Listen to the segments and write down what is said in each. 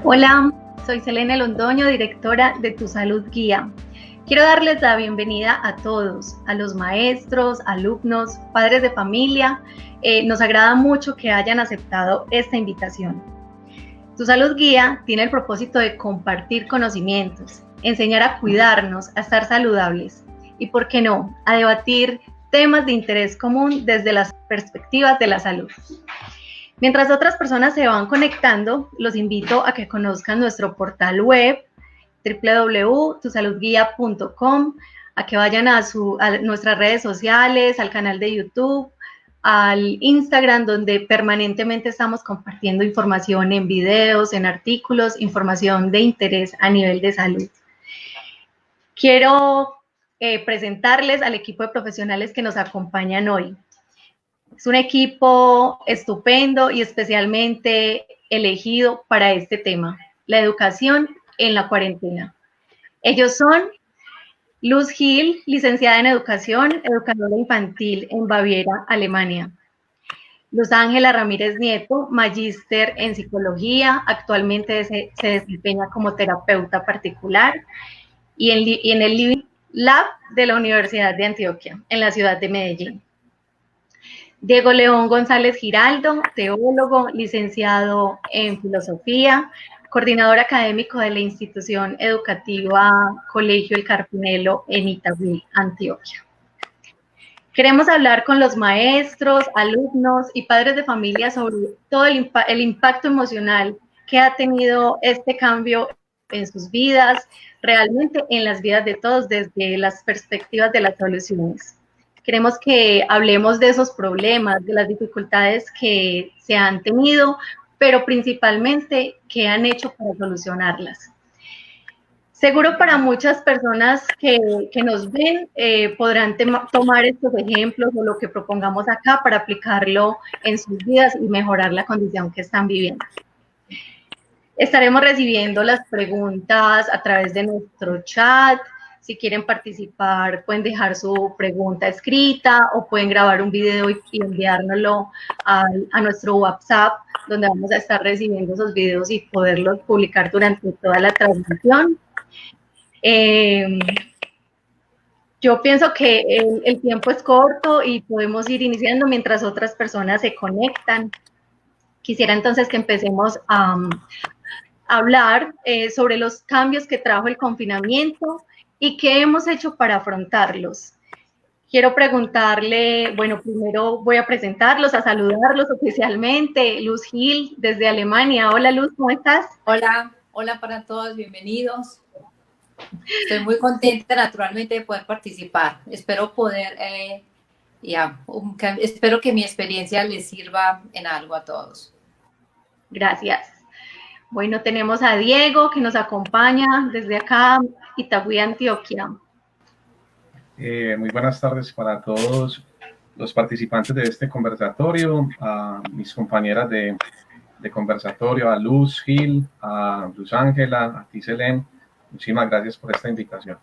Hola, soy Selene Londoño, directora de Tu Salud Guía. Quiero darles la bienvenida a todos, a los maestros, alumnos, padres de familia. Nos agrada mucho que hayan aceptado esta invitación. Tu Salud Guía tiene el propósito de compartir conocimientos, enseñar a cuidarnos, a estar saludables y, ¿por qué no?, a debatir temas de interés común desde las perspectivas de la salud. Mientras otras personas se van conectando, los invito a que conozcan nuestro portal web www.tusaludguia.com, a que vayan a nuestras redes sociales, al canal de YouTube, al Instagram, donde permanentemente estamos compartiendo información en videos, en artículos, información de interés a nivel de salud. Quiero presentarles al equipo de profesionales que nos acompañan hoy. Es un equipo estupendo y especialmente elegido para este tema, la educación en la cuarentena. Ellos son Luz Gil, licenciada en educación, educadora infantil en Baviera, Alemania. Luz Ángela Ramírez Nieto, magíster en psicología, actualmente se desempeña como terapeuta particular y en el Living Lab de la Universidad de Antioquia, en la ciudad de Medellín. Diego León González Giraldo, teólogo, licenciado en filosofía, coordinador académico de la institución educativa Colegio El Carpinelo en Itagüí, Antioquia. Queremos hablar con los maestros, alumnos y padres de familia sobre todo el impacto emocional que ha tenido este cambio en sus vidas, realmente en las vidas de todos desde las perspectivas de las soluciones. Queremos que hablemos de esos problemas, de las dificultades que se han tenido, pero principalmente qué han hecho para solucionarlas. Seguro para muchas personas que nos ven podrán tomar estos ejemplos o lo que propongamos acá para aplicarlo en sus vidas y mejorar la condición que están viviendo. Estaremos recibiendo las preguntas a través de nuestro chat. Si quieren participar, pueden dejar su pregunta escrita o pueden grabar un video y enviárnoslo a nuestro WhatsApp, donde vamos a estar recibiendo esos videos y poderlos publicar durante toda la transmisión. Yo pienso que el tiempo es corto y podemos ir iniciando mientras otras personas se conectan. Quisiera entonces que empecemos a hablar sobre los cambios que trajo el confinamiento y qué hemos hecho para afrontarlos. Quiero preguntarle, bueno, primero voy a presentarlos, a saludarlos oficialmente. Luz Gil, desde Alemania. Hola Luz, ¿cómo estás? Hola, hola para todos, bienvenidos. Estoy muy contenta naturalmente de poder participar. Espero poder, espero que mi experiencia les sirva en algo a todos. Gracias. Bueno, tenemos a Diego que nos acompaña desde acá, Itagüí, Antioquia. Muy buenas tardes para todos los participantes de este conversatorio, a mis compañeras de conversatorio, a Luz Gil, a Luz Ángela, a ti Selene. Muchísimas gracias por esta invitación.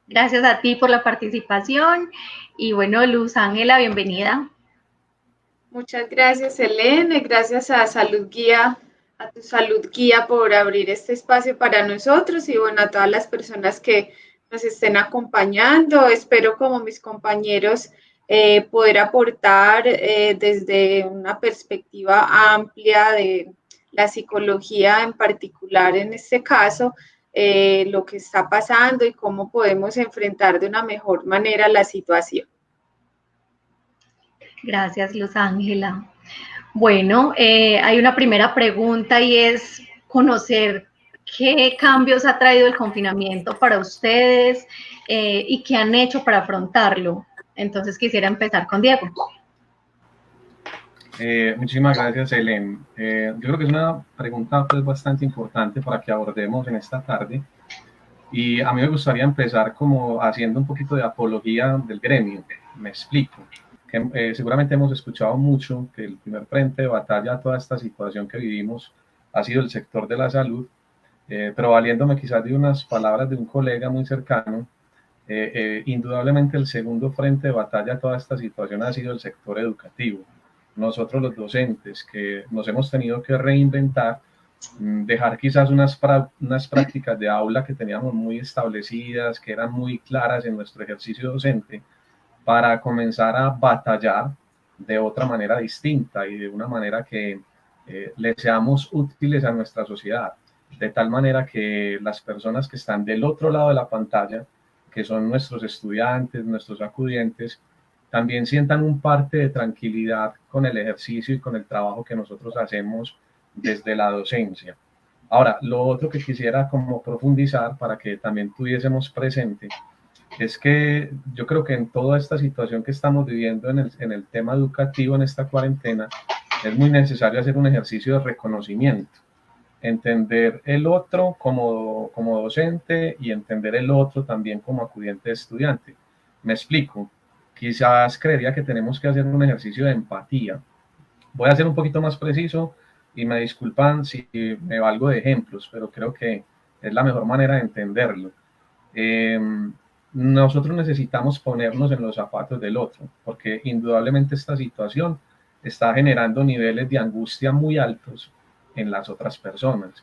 Gracias a ti por la participación y bueno, Luz Ángela, bienvenida. Muchas gracias, Selene. Gracias a Salud Guía, a Tu Salud Guía por abrir este espacio para nosotros y bueno, a todas las personas que nos estén acompañando. Espero, como mis compañeros, poder aportar desde una perspectiva amplia de la psicología en particular en este caso, lo que está pasando y cómo podemos enfrentar de una mejor manera la situación. Gracias, Luz Ángela. Bueno, hay una primera pregunta y es conocer qué cambios ha traído el confinamiento para ustedes y qué han hecho para afrontarlo. Entonces quisiera empezar con Diego. Muchísimas gracias, Selene. Yo creo que es una pregunta pues, bastante importante para que abordemos en esta tarde. Y a mí me gustaría empezar como haciendo un poquito de apología del gremio. Me explico. Que, seguramente hemos escuchado mucho que el primer frente de batalla a toda esta situación que vivimos ha sido el sector de la salud, pero valiéndome quizás de unas palabras de un colega muy cercano, indudablemente el segundo frente de batalla a toda esta situación ha sido el sector educativo. Nosotros los docentes que nos hemos tenido que reinventar dejar quizás unas prácticas de aula que teníamos muy establecidas, que eran muy claras en nuestro ejercicio docente, para comenzar a batallar de otra manera distinta y de una manera que le seamos útiles a nuestra sociedad, de tal manera que las personas que están del otro lado de la pantalla, que son nuestros estudiantes, nuestros acudientes, también sientan un parte de tranquilidad con el ejercicio y con el trabajo que nosotros hacemos desde la docencia. Ahora, lo otro que quisiera como profundizar para que también tuviésemos presente es que yo creo que en toda esta situación que estamos viviendo en el tema educativo, en esta cuarentena, es muy necesario hacer un ejercicio de reconocimiento, entender el otro como docente y entender el otro también como acudiente de estudiante. Me explico. Quizás creería que tenemos que hacer un ejercicio de empatía. Voy a ser un poquito más preciso y me disculpan si me valgo de ejemplos, pero creo que es la mejor manera de entenderlo. Nosotros necesitamos ponernos en los zapatos del otro, porque indudablemente esta situación está generando niveles de angustia muy altos en las otras personas.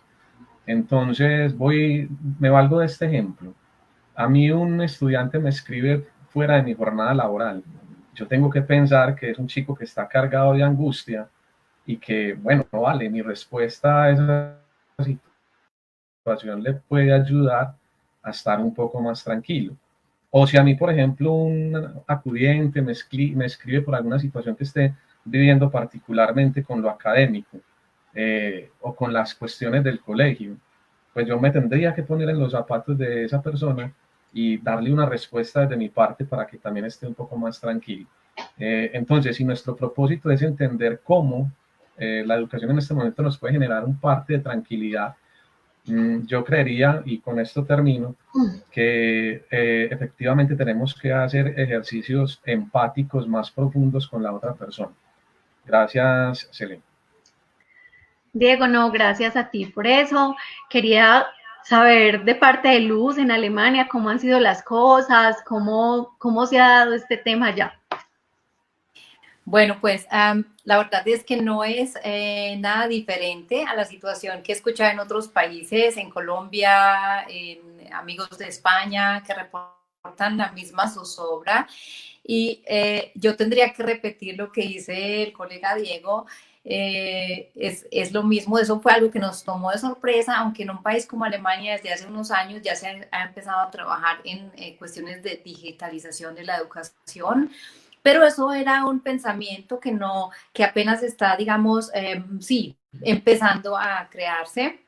Entonces, me valgo de este ejemplo. A mí un estudiante me escribe fuera de mi jornada laboral. Yo tengo que pensar que es un chico que está cargado de angustia y que, bueno, no vale, mi respuesta a esa situación le puede ayudar a estar un poco más tranquilo. O si a mí, por ejemplo, un acudiente me escribe por alguna situación que esté viviendo particularmente con lo académico o con las cuestiones del colegio, pues yo me tendría que poner en los zapatos de esa persona y darle una respuesta desde mi parte para que también esté un poco más tranquilo. Entonces, si nuestro propósito es entender cómo la educación en este momento nos puede generar un parte de tranquilidad, yo creería, y con esto termino, que efectivamente tenemos que hacer ejercicios empáticos más profundos con la otra persona. Gracias, Selene. Diego, no, gracias a ti por eso. Quería saber de parte de Luz en Alemania cómo han sido las cosas, cómo se ha dado este tema allá. Bueno, pues la verdad es que no es nada diferente a la situación que he escuchado en otros países, en Colombia, en amigos de España que reportan la misma zozobra. Y yo tendría que repetir lo que dice el colega Diego. Es lo mismo, eso fue algo que nos tomó de sorpresa, aunque en un país como Alemania desde hace unos años ya se ha empezado a trabajar en cuestiones de digitalización de la educación. Pero eso era un pensamiento que apenas está, digamos, sí, empezando a crearse.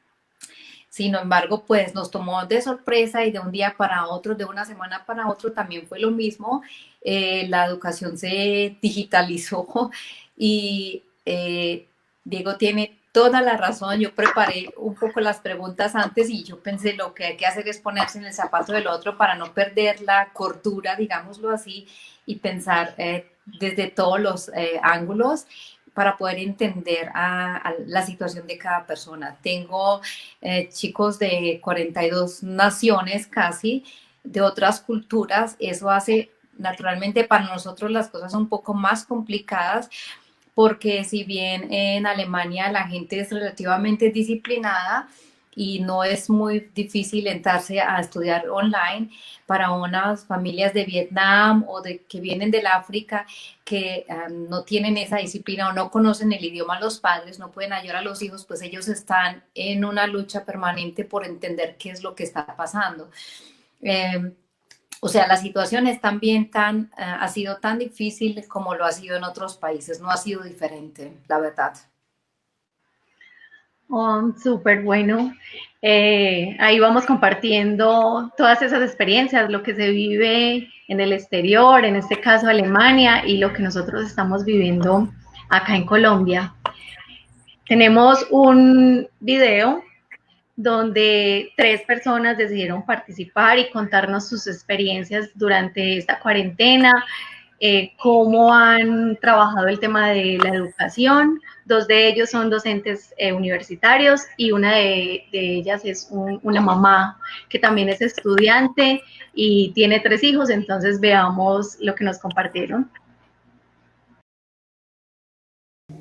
Sin embargo, pues nos tomó de sorpresa y de un día para otro, de una semana para otro, también fue lo mismo. La educación se digitalizó y Diego tiene toda la razón. Yo preparé un poco las preguntas antes y yo pensé lo que hay que hacer es ponerse en el zapato del otro para no perder la cordura, digámoslo así, y pensar desde todos los ángulos para poder entender a la situación de cada persona. Tengo chicos de 42 naciones casi, de otras culturas. Eso hace naturalmente para nosotros las cosas un poco más complicadas, porque si bien en Alemania la gente es relativamente disciplinada y no es muy difícil entrarse a estudiar online, para unas familias de Vietnam o que vienen del África que no tienen esa disciplina o no conocen el idioma los padres, no pueden ayudar a los hijos, pues ellos están en una lucha permanente por entender qué es lo que está pasando. O sea, la situación es también ha sido tan difícil como lo ha sido en otros países, no ha sido diferente, la verdad. Oh, súper bueno. Ahí vamos compartiendo todas esas experiencias, lo que se vive en el exterior, en este caso Alemania, y lo que nosotros estamos viviendo acá en Colombia. Tenemos un video donde 3 personas decidieron participar y contarnos sus experiencias durante esta cuarentena, cómo han trabajado el tema de la educación. 2 de ellos son docentes universitarios y una de ellas es una mamá que también es estudiante y tiene 3 hijos, entonces veamos lo que nos compartieron.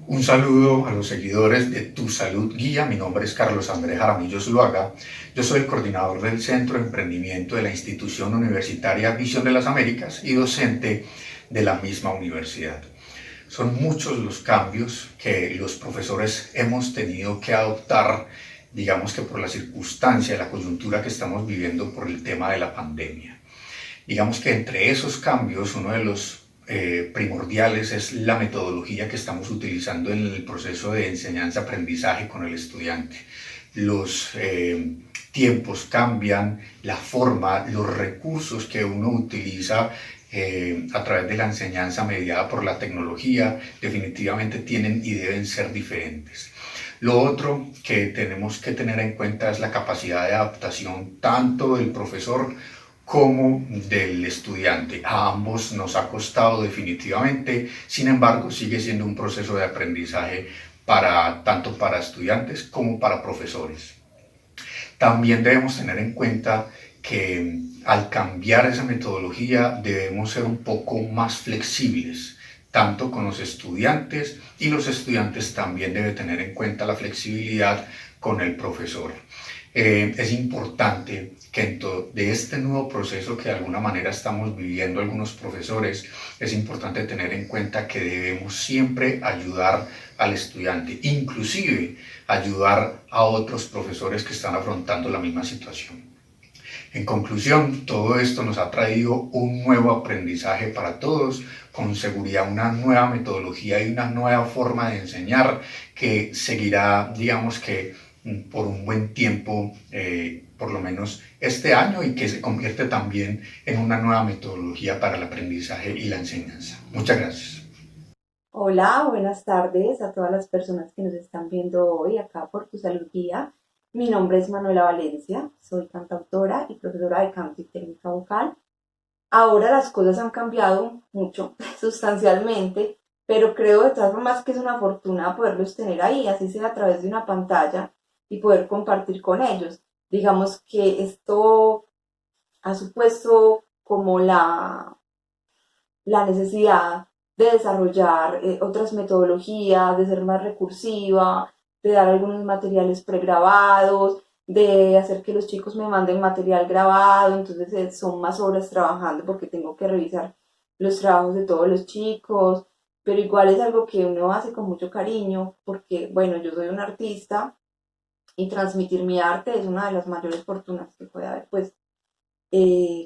Un saludo a los seguidores de Tu Salud Guía. Mi nombre es Carlos Andrés Jaramillo Zuluaga. Yo soy el coordinador del Centro de Emprendimiento de la Institución Universitaria Visión de las Américas y docente de la misma universidad. Son muchos los cambios que los profesores hemos tenido que adoptar, digamos que por la circunstancia, la coyuntura que estamos viviendo por el tema de la pandemia. Digamos que entre esos cambios, uno de los primordiales es la metodología que estamos utilizando en el proceso de enseñanza-aprendizaje con el estudiante. Los tiempos cambian, la forma, los recursos que uno utiliza a través de la enseñanza mediada por la tecnología definitivamente tienen y deben ser diferentes. Lo otro que tenemos que tener en cuenta es la capacidad de adaptación tanto del profesor como del estudiante. A ambos nos ha costado definitivamente, sin embargo sigue siendo un proceso de aprendizaje tanto para estudiantes como para profesores. También debemos tener en cuenta que al cambiar esa metodología debemos ser un poco más flexibles, tanto con los estudiantes, y los estudiantes también deben tener en cuenta la flexibilidad con el profesor. Es importante que de este nuevo proceso que de alguna manera estamos viviendo algunos profesores, es importante tener en cuenta que debemos siempre ayudar al estudiante, inclusive ayudar a otros profesores que están afrontando la misma situación. En conclusión, todo esto nos ha traído un nuevo aprendizaje para todos, con seguridad una nueva metodología y una nueva forma de enseñar que seguirá, digamos que por un buen tiempo, por lo menos este año, y que se convierte también en una nueva metodología para el aprendizaje y la enseñanza. Muchas gracias. Hola, buenas tardes a todas las personas que nos están viendo hoy acá por Tu Salud Guía. Mi nombre es Manuela Valencia, soy cantautora y profesora de canto y técnica vocal. Ahora las cosas han cambiado mucho, sustancialmente, pero creo de todas formas que es una fortuna poderlos tener ahí, así sea a través de una pantalla, y poder compartir con ellos. Digamos que esto ha supuesto como la necesidad de desarrollar otras metodologías, de ser más recursiva, de dar algunos materiales pregrabados, de hacer que los chicos me manden material grabado, entonces son más horas trabajando porque tengo que revisar los trabajos de todos los chicos, pero igual es algo que uno hace con mucho cariño, porque bueno, yo soy una artista y transmitir mi arte es una de las mayores fortunas que puede haber, pues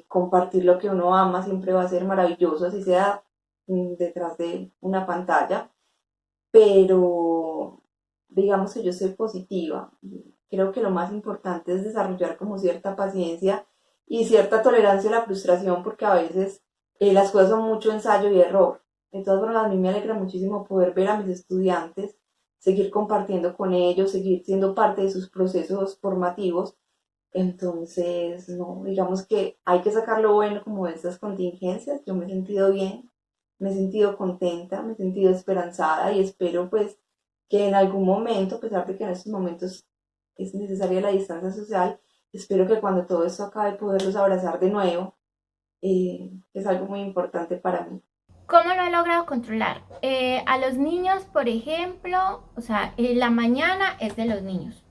compartir lo que uno ama siempre va a ser maravilloso, así sea detrás de una pantalla, pero digamos que yo soy positiva. Creo que lo más importante es desarrollar como cierta paciencia y cierta tolerancia a la frustración, porque a veces las cosas son mucho ensayo y error. De todas formas, a mí me alegra muchísimo poder ver a mis estudiantes, seguir compartiendo con ellos, seguir siendo parte de sus procesos formativos. Entonces, no, digamos que hay que sacar lo bueno como de estas contingencias. Yo me he sentido bien, me he sentido contenta, me he sentido esperanzada y espero pues que en algún momento, a pesar de que en estos momentos es necesaria la distancia social, espero que cuando todo esto acabe poderlos abrazar de nuevo. Es algo muy importante para mí. ¿Cómo lo he logrado controlar? A los niños, por ejemplo, o sea, la mañana es de los niños.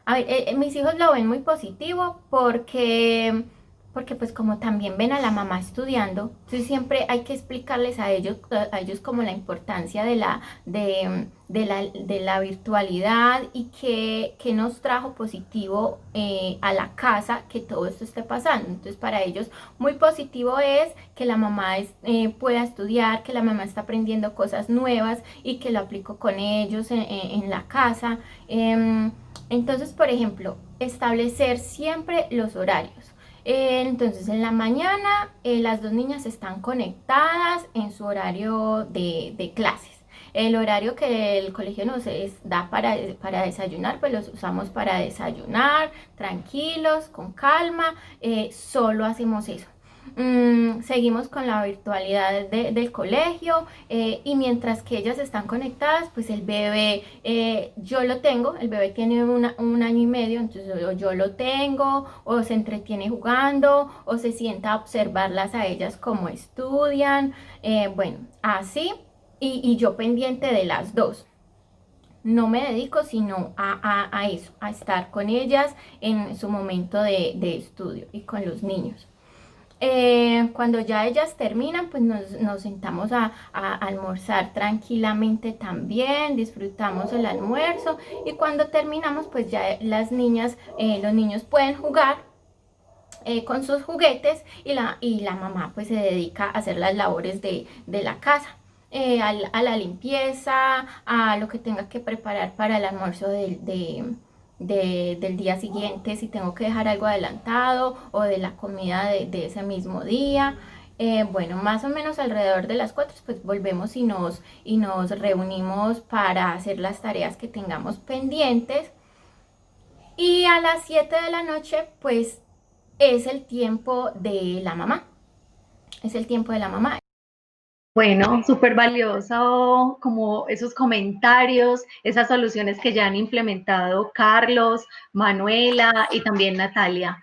A ver, mis hijos lo ven muy positivo porque pues como también ven a la mamá estudiando, entonces siempre hay que explicarles a ellos como la importancia de la virtualidad y que nos trajo positivo a la casa que todo esto esté pasando. Entonces para ellos muy positivo es que la mamá pueda estudiar, que la mamá está aprendiendo cosas nuevas y que lo aplico con ellos en la casa. Entonces, por ejemplo, establecer siempre los horarios. Entonces en la mañana las dos niñas están conectadas en su horario de clases. El horario que el colegio nos da para desayunar, pues los usamos para desayunar, tranquilos, con calma, solo hacemos eso. Seguimos con la virtualidad del colegio y mientras que ellas están conectadas, pues el bebé, yo lo tengo, el bebé tiene un año y medio, entonces yo lo tengo, o se entretiene jugando, o se sienta a observarlas a ellas como estudian, bueno, así. y yo pendiente de las dos. No me dedico sino a eso, a estar con ellas en su momento de estudio y con los niños. Cuando ya ellas terminan, pues nos sentamos a almorzar tranquilamente también, disfrutamos el almuerzo y cuando terminamos, pues ya las niñas, los niños pueden jugar con sus juguetes y la mamá pues se dedica a hacer las labores de la casa. A la limpieza, a lo que tenga que preparar para el almuerzo del día siguiente, si tengo que dejar algo adelantado o de la comida de ese mismo día. Bueno, más o menos alrededor de las 4 pues volvemos y nos reunimos para hacer las tareas que tengamos pendientes. Y a las 7 de la noche pues es el tiempo de la mamá. Es el tiempo de la mamá. Bueno, súper valioso como esos comentarios, esas soluciones que ya han implementado Carlos, Manuela y también Natalia.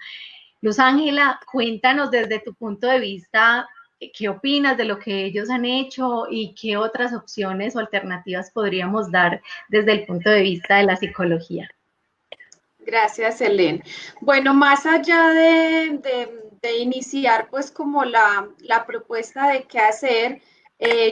Luz Ángela, cuéntanos desde tu punto de vista, ¿qué opinas de lo que ellos han hecho y qué otras opciones o alternativas podríamos dar desde el punto de vista de la psicología? Gracias, Helen. Bueno, más allá de iniciar pues como la propuesta de qué hacer,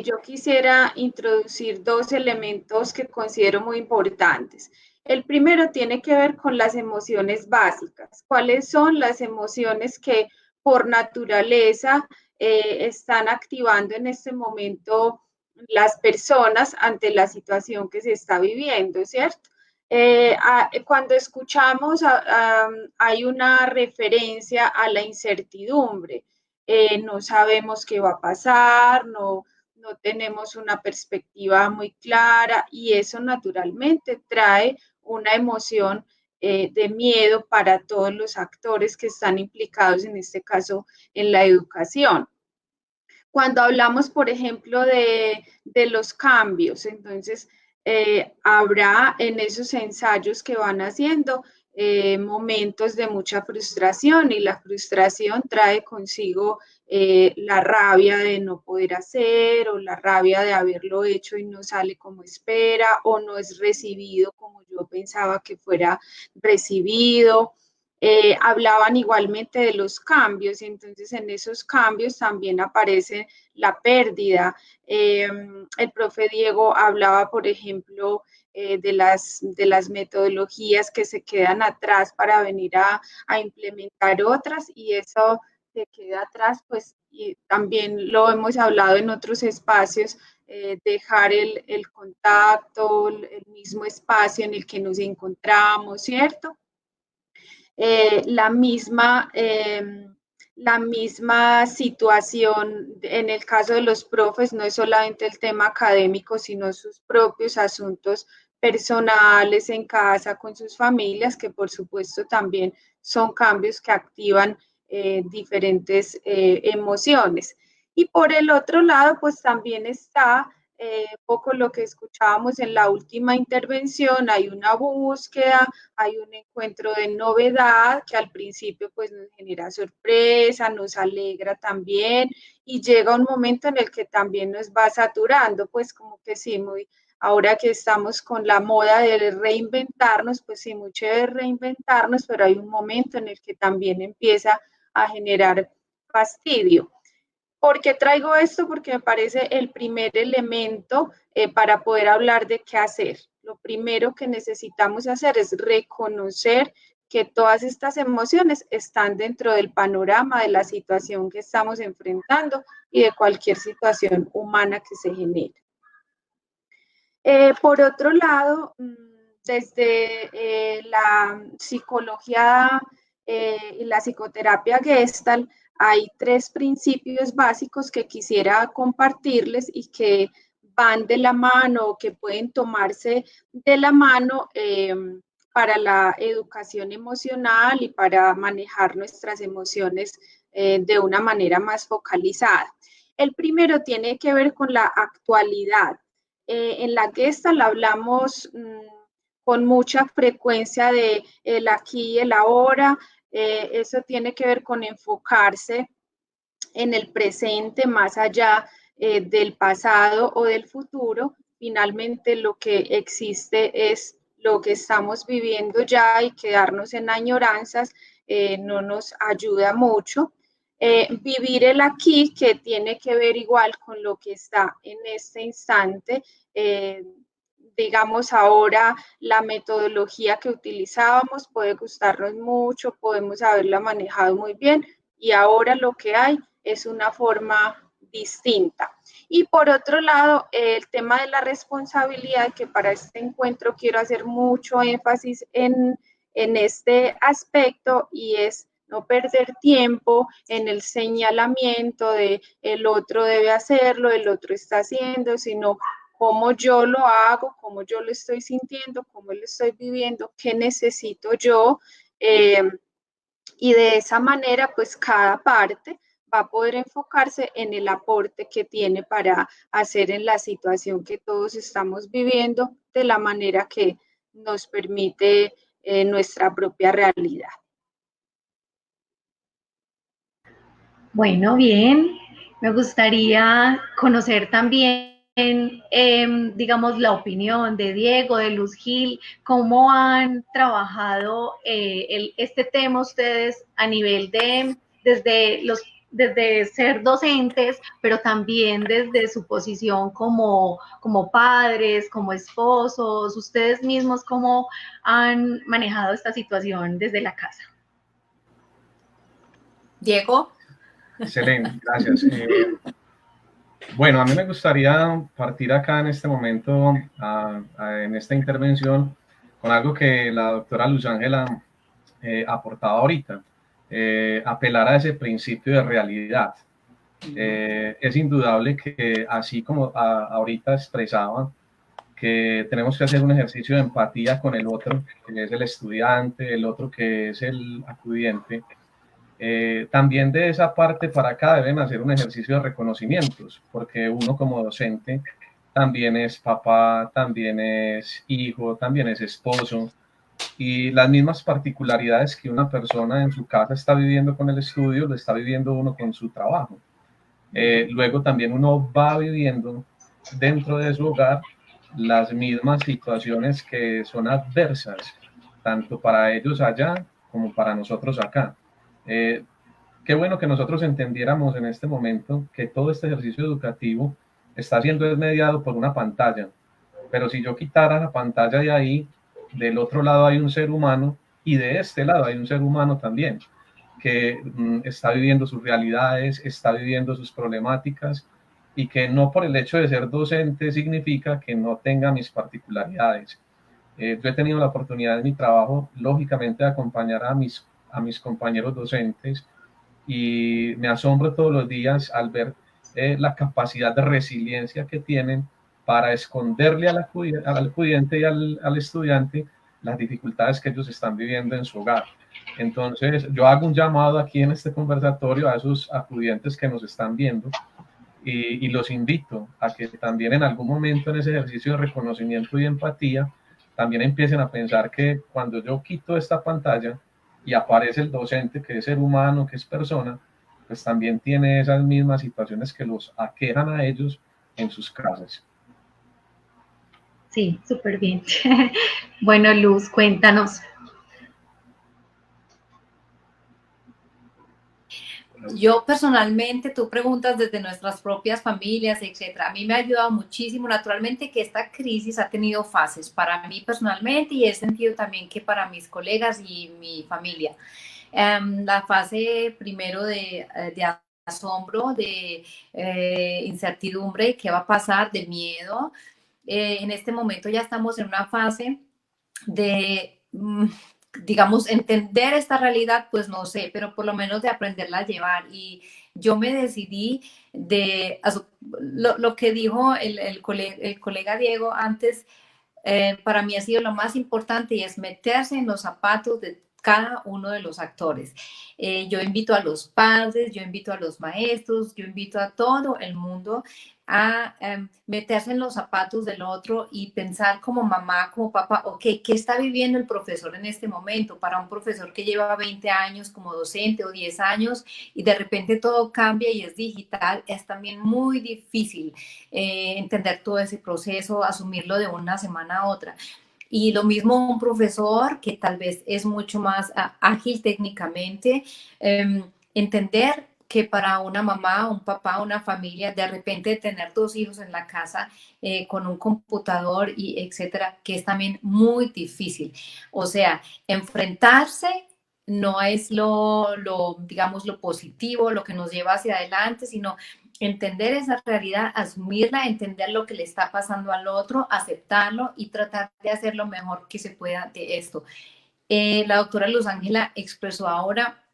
yo quisiera introducir dos elementos que considero muy importantes. El primero tiene que ver con las emociones básicas. ¿Cuáles son las emociones que por naturaleza están activando en este momento las personas ante la situación que se está viviendo, ¿cierto? Cuando escuchamos, hay una referencia a la incertidumbre. No sabemos qué va a pasar, no tenemos una perspectiva muy clara y eso naturalmente trae una emoción de miedo para todos los actores que están implicados, en este caso, en la educación. Cuando hablamos, por ejemplo, de los cambios, entonces habrá en esos ensayos que van haciendo momentos de mucha frustración y la frustración trae consigo la rabia de no poder hacer o la rabia de haberlo hecho y no sale como espera o no es recibido como yo pensaba que fuera recibido. Hablaban igualmente de los cambios y entonces en esos cambios también aparece la pérdida. El profe Diego hablaba, por ejemplo, de las metodologías que se quedan atrás para venir a implementar otras y eso que queda atrás, pues y también lo hemos hablado en otros espacios, dejar el contacto, el mismo espacio en el que nos encontramos, ¿cierto? La misma situación en el caso de los profes, no es solamente el tema académico, sino sus propios asuntos personales en casa con sus familias, que por supuesto también son cambios que activan diferentes emociones. Y por el otro lado, pues también está poco lo que escuchábamos en la última intervención, hay una búsqueda, hay un encuentro de novedad que al principio pues nos genera sorpresa, nos alegra también y llega un momento en el que también nos va saturando, pues como que sí, muy, ahora que estamos con la moda de reinventarnos, pues sí, mucho de reinventarnos, pero hay un momento en el que también empieza a generar fastidio. ¿Por qué traigo esto? Porque me parece el primer elemento para poder hablar de qué hacer. Lo primero que necesitamos hacer es reconocer que todas estas emociones están dentro del panorama de la situación que estamos enfrentando y de cualquier situación humana que se genere. Por otro lado, desde la psicología y la psicoterapia Gestalt, hay 3 principios básicos que quisiera compartirles y que van de la mano o que pueden tomarse de la mano para la educación emocional y para manejar nuestras emociones de una manera más focalizada. El primero tiene que ver con la actualidad. En la Gestalt hablamos con mucha frecuencia de el aquí y el ahora. Eso tiene que ver con enfocarse en el presente más allá del pasado o del futuro. Finalmente lo que existe es lo que estamos viviendo ya, y quedarnos en añoranzas no nos ayuda mucho. Vivir el aquí, que tiene que ver igual con lo que está en este instante. Digamos, ahora la metodología que utilizábamos puede gustarnos mucho, podemos haberla manejado muy bien, y ahora lo que hay es una forma distinta. Y por otro lado, el tema de la responsabilidad, que para este encuentro quiero hacer mucho énfasis en este aspecto, y es no perder tiempo en el señalamiento de el otro debe hacerlo, el otro está haciendo, sino cómo yo lo hago, cómo yo lo estoy sintiendo, cómo lo estoy viviendo, qué necesito yo. Y de esa manera, pues cada parte va a poder enfocarse en el aporte que tiene para hacer en la situación que todos estamos viviendo, de la manera que nos permite nuestra propia realidad. Bueno, bien. Me gustaría conocer también, digamos, la opinión de Diego, de Luz Gil, cómo han trabajado este tema ustedes a nivel de, desde ser docentes, pero también desde su posición como padres, como esposos, ustedes mismos, cómo han manejado esta situación desde la casa. Diego. Excelente, gracias. Bueno, a mí me gustaría partir acá en este momento, en esta intervención, con algo que la doctora Luz Ángela aportaba ahorita, apelar a ese principio de realidad. Es indudable que, así como ahorita expresaba, que tenemos que hacer un ejercicio de empatía con el otro, que es el estudiante, el otro que es el acudiente. También de esa parte para acá deben hacer un ejercicio de reconocimientos, porque uno como docente también es papá, también es hijo, también es esposo, y las mismas particularidades que una persona en su casa está viviendo con el estudio, lo está viviendo uno con su trabajo. Luego también uno va viviendo dentro de su hogar las mismas situaciones que son adversas, tanto para ellos allá como para nosotros acá. Qué bueno que nosotros entendiéramos en este momento que todo este ejercicio educativo está siendo mediado por una pantalla, pero si yo quitara la pantalla de ahí, del otro lado hay un ser humano, y de este lado hay un ser humano también, que está viviendo sus realidades, está viviendo sus problemáticas, y que no por el hecho de ser docente significa que no tenga mis particularidades. Yo he tenido la oportunidad en mi trabajo, lógicamente, de acompañar a mis compañeros docentes, y me asombro todos los días al ver la capacidad de resiliencia que tienen para esconderle al acudiente y al estudiante las dificultades que ellos están viviendo en su hogar. Entonces, yo hago un llamado aquí en este conversatorio a esos acudientes que nos están viendo, y los invito a que también en algún momento en ese ejercicio de reconocimiento y empatía también empiecen a pensar que cuando yo quito esta pantalla y aparece el docente, que es ser humano, que es persona, pues también tiene esas mismas situaciones que los aquejan a ellos en sus casas. Sí, súper bien. Bueno, Luz, cuéntanos. Yo personalmente, tú preguntas desde nuestras propias familias, etcétera. A mí me ha ayudado muchísimo, naturalmente, que esta crisis ha tenido fases para mí personalmente, y he sentido también que para mis colegas y mi familia. La fase primero de asombro, de incertidumbre, qué va a pasar, de miedo. En este momento ya estamos en una fase de digamos, entender esta realidad, pues no sé, pero por lo menos de aprenderla a llevar. Y yo me decidí de lo que dijo el colega Diego antes, para mí ha sido lo más importante, y es meterse en los zapatos de cada uno de los actores. Yo invito a los padres, yo invito a los maestros, yo invito a todo el mundo a meterse en los zapatos del otro y pensar como mamá, como papá, ok, ¿qué está viviendo el profesor en este momento? Para un profesor que lleva 20 años como docente o 10 años y de repente todo cambia y es digital, es también muy difícil entender todo ese proceso, asumirlo de una semana a otra. Y lo mismo un profesor que tal vez es mucho más ágil técnicamente, entender que para una mamá, un papá, una familia, de repente tener 2 hijos en la casa con un computador y etcétera, que es también muy difícil. O sea, enfrentarse no es digamos, lo positivo, lo que nos lleva hacia adelante, sino entender esa realidad, asumirla, entender lo que le está pasando al otro, aceptarlo y tratar de hacer lo mejor que se pueda de esto. La doctora Luz Ángela expresó ahora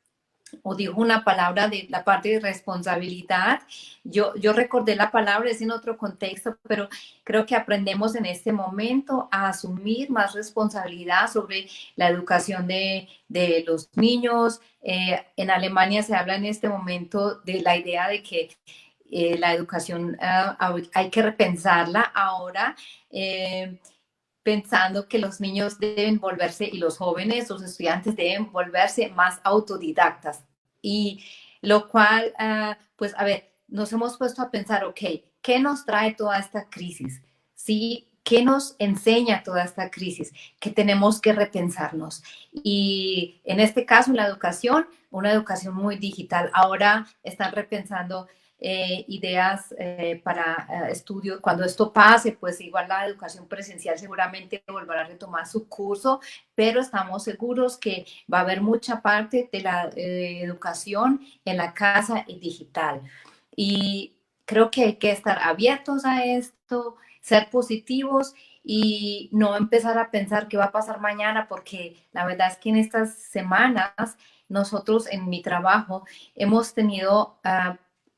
o dijo una palabra de la parte de responsabilidad. Yo recordé la palabra, es en otro contexto, pero creo que aprendemos en este momento a asumir más responsabilidad sobre la educación de los niños. En Alemania se habla en este momento de la idea de que la educación hay que repensarla ahora, pensando que los niños deben volverse, y los jóvenes, los estudiantes deben volverse más autodidactas. Y lo cual, pues, a ver, nos hemos puesto a pensar, ok, ¿qué nos trae toda esta crisis? ¿Sí? ¿Qué nos enseña toda esta crisis? Que tenemos que repensarnos. Y en este caso, la educación, una educación muy digital. Ahora están repensando ideas para estudios. Cuando esto pase, pues igual la educación presencial seguramente volverá a retomar su curso, pero estamos seguros que va a haber mucha parte de la educación en la casa y digital. Y creo que hay que estar abiertos a esto, ser positivos y no empezar a pensar qué va a pasar mañana, porque la verdad es que en estas semanas nosotros en mi trabajo hemos tenido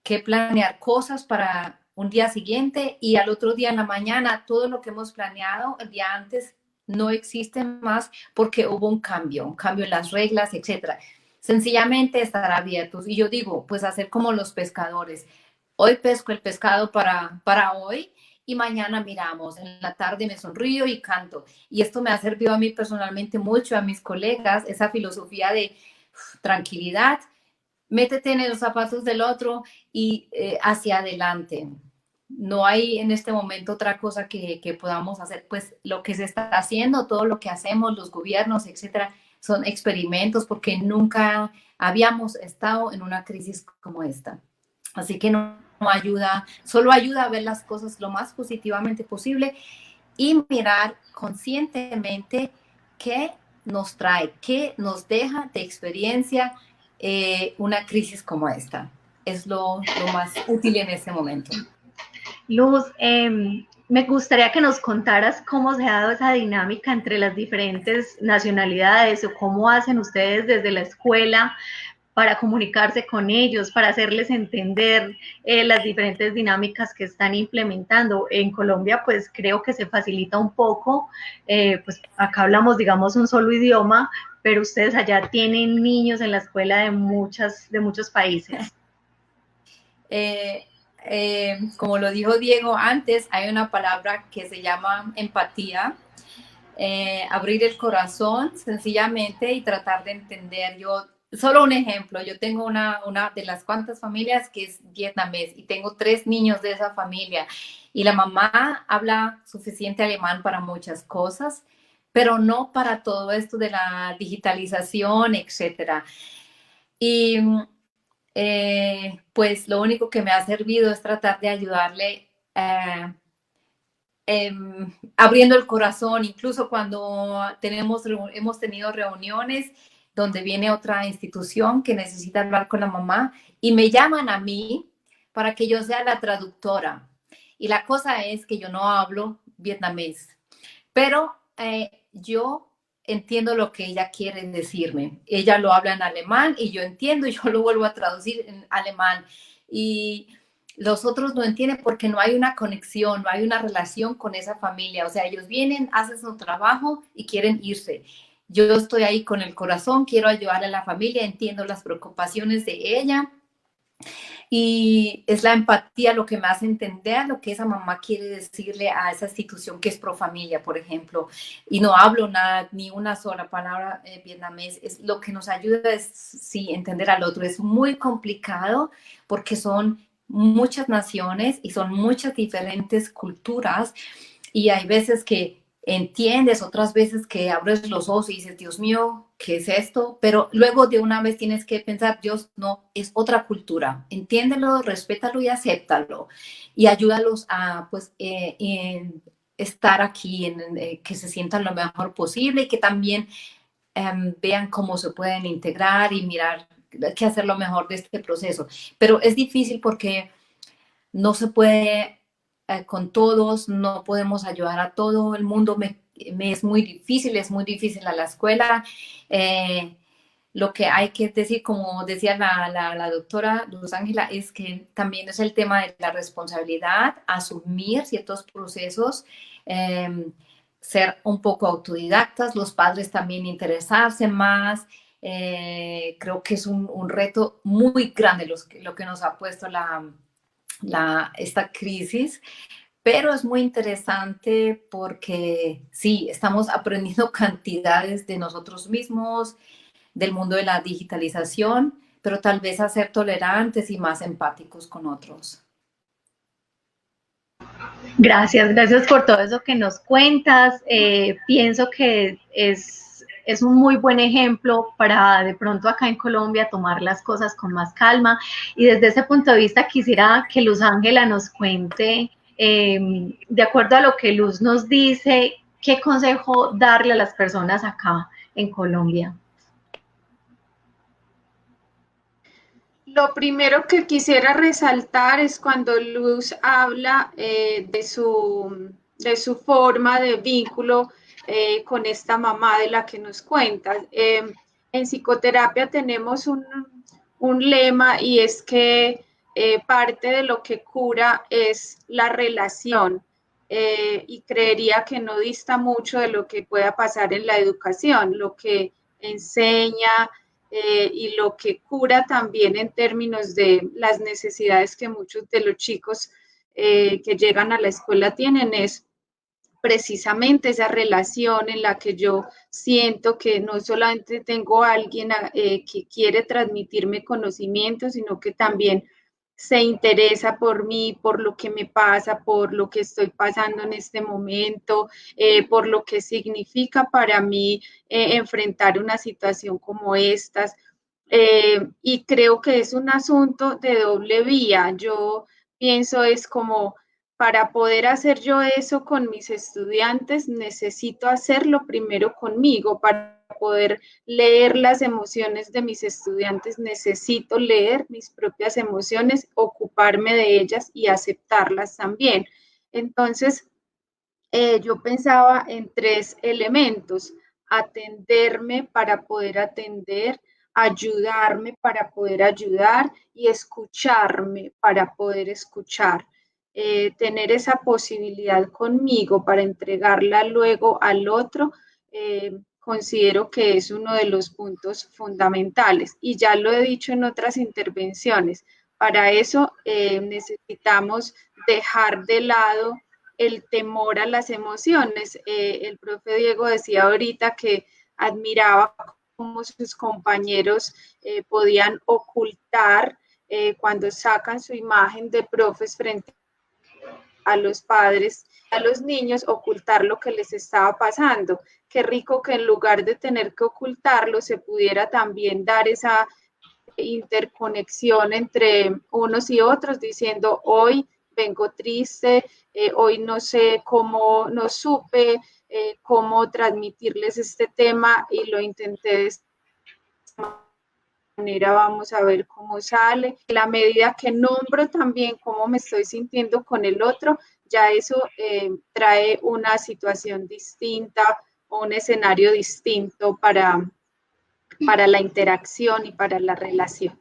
que planear cosas para un día siguiente y al otro día en la mañana todo lo que hemos planeado el día antes no existe más porque hubo un cambio en las reglas, etcétera. Sencillamente estar abiertos. Y yo digo, pues hacer como los pescadores. Hoy pesco el pescado para hoy y mañana miramos. En la tarde me sonrío y canto. Y esto me ha servido a mí personalmente mucho, a mis colegas, esa filosofía de tranquilidad. Métete en los zapatos del otro y hacia adelante. No hay en este momento otra cosa que podamos hacer, pues lo que se está haciendo, todo lo que hacemos, los gobiernos, etcétera, son experimentos porque nunca habíamos estado en una crisis como esta. Así que no ayuda, solo ayuda a ver las cosas lo más positivamente posible y mirar conscientemente qué nos trae, qué nos deja de experiencia una crisis como esta. Es lo más útil en este momento. Luz, me gustaría que nos contaras cómo se ha dado esa dinámica entre las diferentes nacionalidades o cómo hacen ustedes desde la escuela para comunicarse con ellos, para hacerles entender las diferentes dinámicas que están implementando. En Colombia, pues creo que se facilita un poco, pues acá hablamos, digamos, un solo idioma, pero ustedes allá tienen niños en la escuela de muchos países. Como lo dijo Diego antes, hay una palabra que se llama empatía. Abrir el corazón sencillamente y tratar de entender. Solo un ejemplo, yo tengo una de las cuantas familias que es vietnamés y tengo 3 niños de esa familia y la mamá habla suficiente alemán para muchas cosas, pero no para todo esto de la digitalización, etcétera. Y pues lo único que me ha servido es tratar de ayudarle abriendo el corazón, incluso cuando hemos tenido reuniones donde viene otra institución que necesita hablar con la mamá y me llaman a mí para que yo sea la traductora. Y la cosa es que yo no hablo vietnamés, pero yo entiendo lo que ella quiere decirme. Ella lo habla en alemán y yo entiendo y yo lo vuelvo a traducir en alemán. Y los otros no entienden porque no hay una conexión, no hay una relación con esa familia. O sea, ellos vienen, hacen su trabajo y quieren irse. yo estoy ahí con el corazón, quiero ayudar a la familia, entiendo las preocupaciones de ella. Y es la empatía lo que me hace entender lo que esa mamá quiere decirle a esa institución que es Profamilia, por ejemplo. Y no hablo nada, ni una sola palabra vietnamés. Es, lo que nos ayuda es, sí, entender al otro. Es muy complicado porque son muchas naciones y son muchas diferentes culturas. Y hay veces que entiendes, otras veces que abres los ojos y dices, Dios mío, ¿qué es esto? Pero luego de una vez tienes que pensar, Dios, no, es otra cultura. Entiéndelo, respétalo y acéptalo. Y ayúdalos a, pues, estar aquí, que se sientan lo mejor posible y que también vean cómo se pueden integrar y mirar qué hacer lo mejor de este proceso. Pero es difícil porque no se puede con todos, no podemos ayudar a todo el mundo, me es muy difícil a la escuela. Lo que hay que decir, como decía la doctora Luz Ángela, es que también es el tema de la responsabilidad, asumir ciertos procesos, ser un poco autodidactas, los padres también interesarse más. Creo que es un reto muy grande lo que nos ha puesto esta crisis, pero es muy interesante porque sí, estamos aprendiendo cantidades de nosotros mismos, del mundo de la digitalización, pero tal vez a ser tolerantes y más empáticos con otros. Gracias, gracias por todo eso que nos cuentas. Pienso que es un muy buen ejemplo para de pronto acá en Colombia tomar las cosas con más calma. Y desde ese punto de vista quisiera que Luz Ángela nos cuente, de acuerdo a lo que Luz nos dice, qué consejo darle a las personas acá en Colombia. Lo primero que quisiera resaltar es cuando Luz habla de su forma de vínculo con esta mamá de la que nos cuentas. En psicoterapia tenemos un lema y es que parte de lo que cura es la relación. Y creería que no dista mucho de lo que pueda pasar en la educación, lo que enseña, y lo que cura también en términos de las necesidades que muchos de los chicos que llegan a la escuela tienen es precisamente esa relación en la que yo siento que no solamente tengo a alguien que quiere transmitirme conocimiento, sino que también se interesa por mí, por lo que me pasa, por lo que estoy pasando en este momento, por lo que significa para mí enfrentar una situación como estas. Y creo que es un asunto de doble vía. Yo pienso es como para poder hacer yo eso con mis estudiantes, necesito hacerlo primero conmigo. Para poder leer las emociones de mis estudiantes, necesito leer mis propias emociones, ocuparme de ellas y aceptarlas también. Entonces, yo pensaba en tres elementos: atenderme para poder atender, ayudarme para poder ayudar y escucharme para poder escuchar. Tener esa posibilidad conmigo para entregarla luego al otro, considero que es uno de los puntos fundamentales. Y ya lo he dicho en otras intervenciones, para eso necesitamos dejar de lado el temor a las emociones. El profe Diego decía ahorita que admiraba cómo sus compañeros podían ocultar cuando sacan su imagen de profes frente a los padres, a los niños, ocultar lo que les estaba pasando. Qué rico que en lugar de tener que ocultarlo, se pudiera también dar esa interconexión entre unos y otros, diciendo: hoy vengo triste, hoy no sé cómo, no supe cómo transmitirles este tema y lo intenté de esta manera, vamos a ver cómo sale. En la medida que nombro también cómo me estoy sintiendo con el otro, ya eso trae una situación distinta o un escenario distinto para la interacción y para la relación.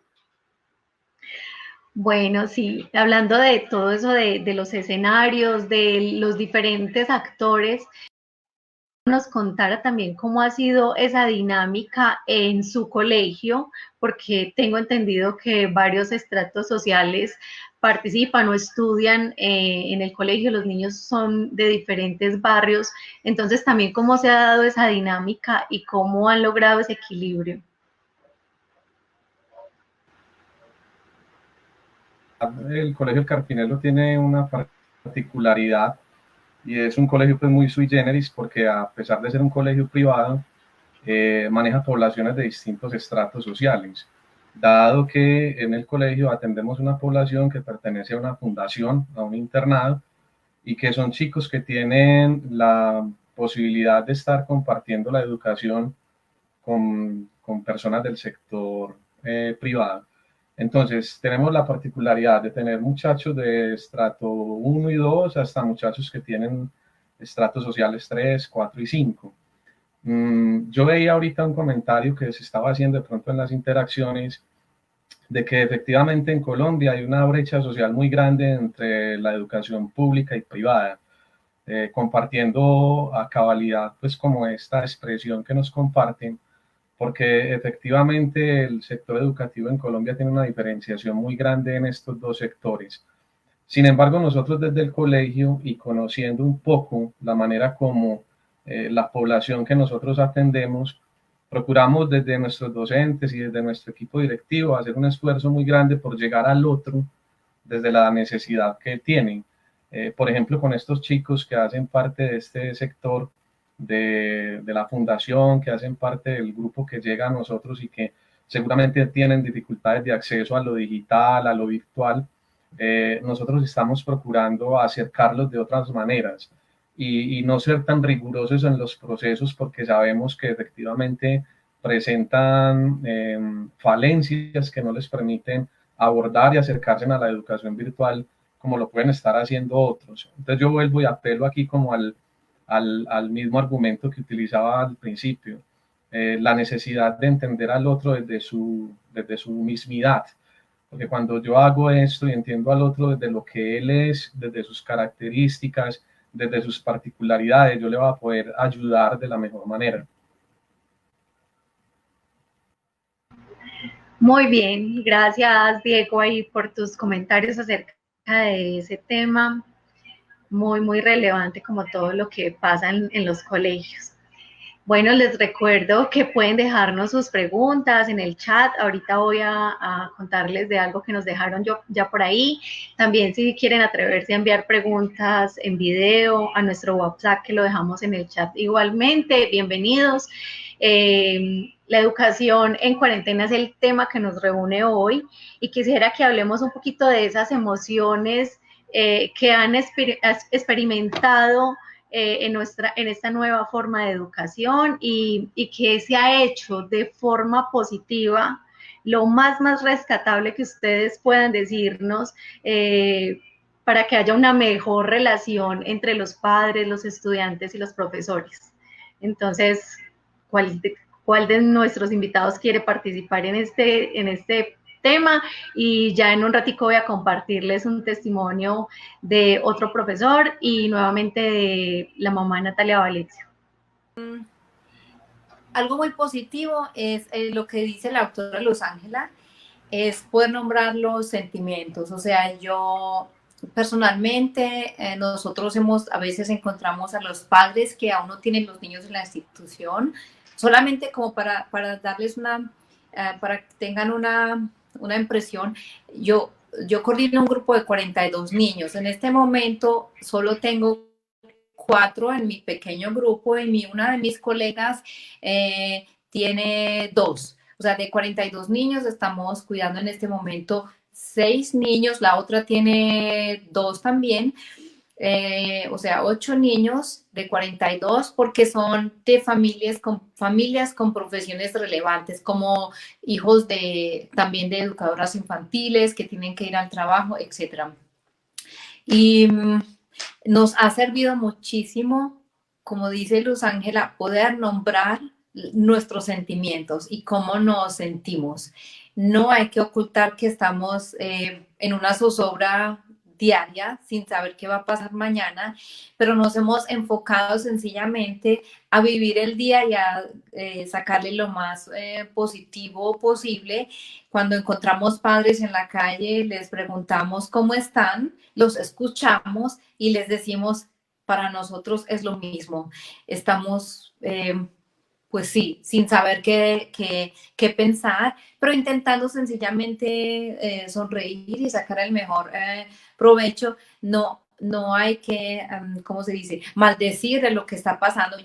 Bueno, sí, hablando de todo eso de los escenarios, de los diferentes actores nos contara también cómo ha sido esa dinámica en su colegio, porque tengo entendido que varios estratos sociales participan o estudian en el colegio, los niños son de diferentes barrios, entonces también cómo se ha dado esa dinámica y cómo han logrado ese equilibrio. El Colegio El Carpinelo tiene una particularidad y es un colegio pues muy sui generis porque a pesar de ser un colegio privado, maneja poblaciones de distintos estratos sociales, dado que en el colegio atendemos una población que pertenece a una fundación, a un internado, y que son chicos que tienen la posibilidad de estar compartiendo la educación con personas del sector privado. Entonces, tenemos la particularidad de tener muchachos de estrato 1 y 2 hasta muchachos que tienen estratos sociales 3, 4 y 5. Yo veía ahorita un comentario que se estaba haciendo de pronto en las interacciones de que efectivamente en Colombia hay una brecha social muy grande entre la educación pública y privada, compartiendo a cabalidad pues como esta expresión que nos comparten, porque efectivamente el sector educativo en Colombia tiene una diferenciación muy grande en estos dos sectores. Sin embargo, nosotros desde el colegio y conociendo un poco la manera como la población que nosotros atendemos, procuramos desde nuestros docentes y desde nuestro equipo directivo hacer un esfuerzo muy grande por llegar al otro desde la necesidad que tienen. Por ejemplo, con estos chicos que hacen parte de este sector de la fundación, que hacen parte del grupo que llega a nosotros y que seguramente tienen dificultades de acceso a lo digital, a lo virtual, nosotros estamos procurando acercarlos de otras maneras y no ser tan rigurosos en los procesos porque sabemos que efectivamente presentan falencias que no les permiten abordar y acercarse a la educación virtual como lo pueden estar haciendo otros. Entonces yo vuelvo y apelo aquí como al mismo argumento que utilizaba al principio, la necesidad de entender al otro desde su mismidad. Porque cuando yo hago esto y entiendo al otro desde lo que él es, desde sus características, desde sus particularidades, yo le voy a poder ayudar de la mejor manera. Muy bien, gracias Diego ahí por tus comentarios acerca de ese tema, muy relevante como todo lo que pasa en los colegios. Bueno, les recuerdo que pueden dejarnos sus preguntas en el chat. Ahorita voy a contarles de algo que nos dejaron ya por ahí. También si quieren atreverse a enviar preguntas en video a nuestro WhatsApp, que lo dejamos en el chat igualmente. Bienvenidos. La educación en cuarentena es el tema que nos reúne hoy y quisiera que hablemos un poquito de esas emociones que han experimentado en esta nueva forma de educación y que se ha hecho de forma positiva, lo más rescatable que ustedes puedan decirnos para que haya una mejor relación entre los padres, los estudiantes y los profesores. Entonces, ¿cuál de nuestros invitados quiere participar en este tema? Y ya en un ratico voy a compartirles un testimonio de otro profesor y nuevamente de la mamá Natalia Valencia. Algo muy positivo es lo que dice la autora Luz Ángela, es poder nombrar los sentimientos. O sea, yo personalmente, nosotros a veces encontramos a los padres que aún no tienen los niños en la institución, solamente como para darles para que tengan una impresión. Yo coordino un grupo de 42 niños. En este momento solo tengo 4 en mi pequeño grupo y una de mis colegas tiene 2. O sea, de 42 niños estamos cuidando en este momento 6 niños, la otra tiene 2 también. O sea, 8 niños de 42 porque son de familias con profesiones relevantes, como hijos también de educadoras infantiles que tienen que ir al trabajo, etc. Y nos ha servido muchísimo, como dice Luz Ángela, poder nombrar nuestros sentimientos y cómo nos sentimos. No hay que ocultar que estamos en una zozobra diaria sin saber qué va a pasar mañana, pero nos hemos enfocado sencillamente a vivir el día y a sacarle lo más positivo posible. Cuando encontramos padres en la calle, les preguntamos cómo están, los escuchamos y les decimos, para nosotros es lo mismo. Estamos, pues sí, sin saber qué pensar, pero intentando sencillamente sonreír y sacar el mejor provecho. No hay que, ¿cómo se dice? Maldecir de lo que está pasando.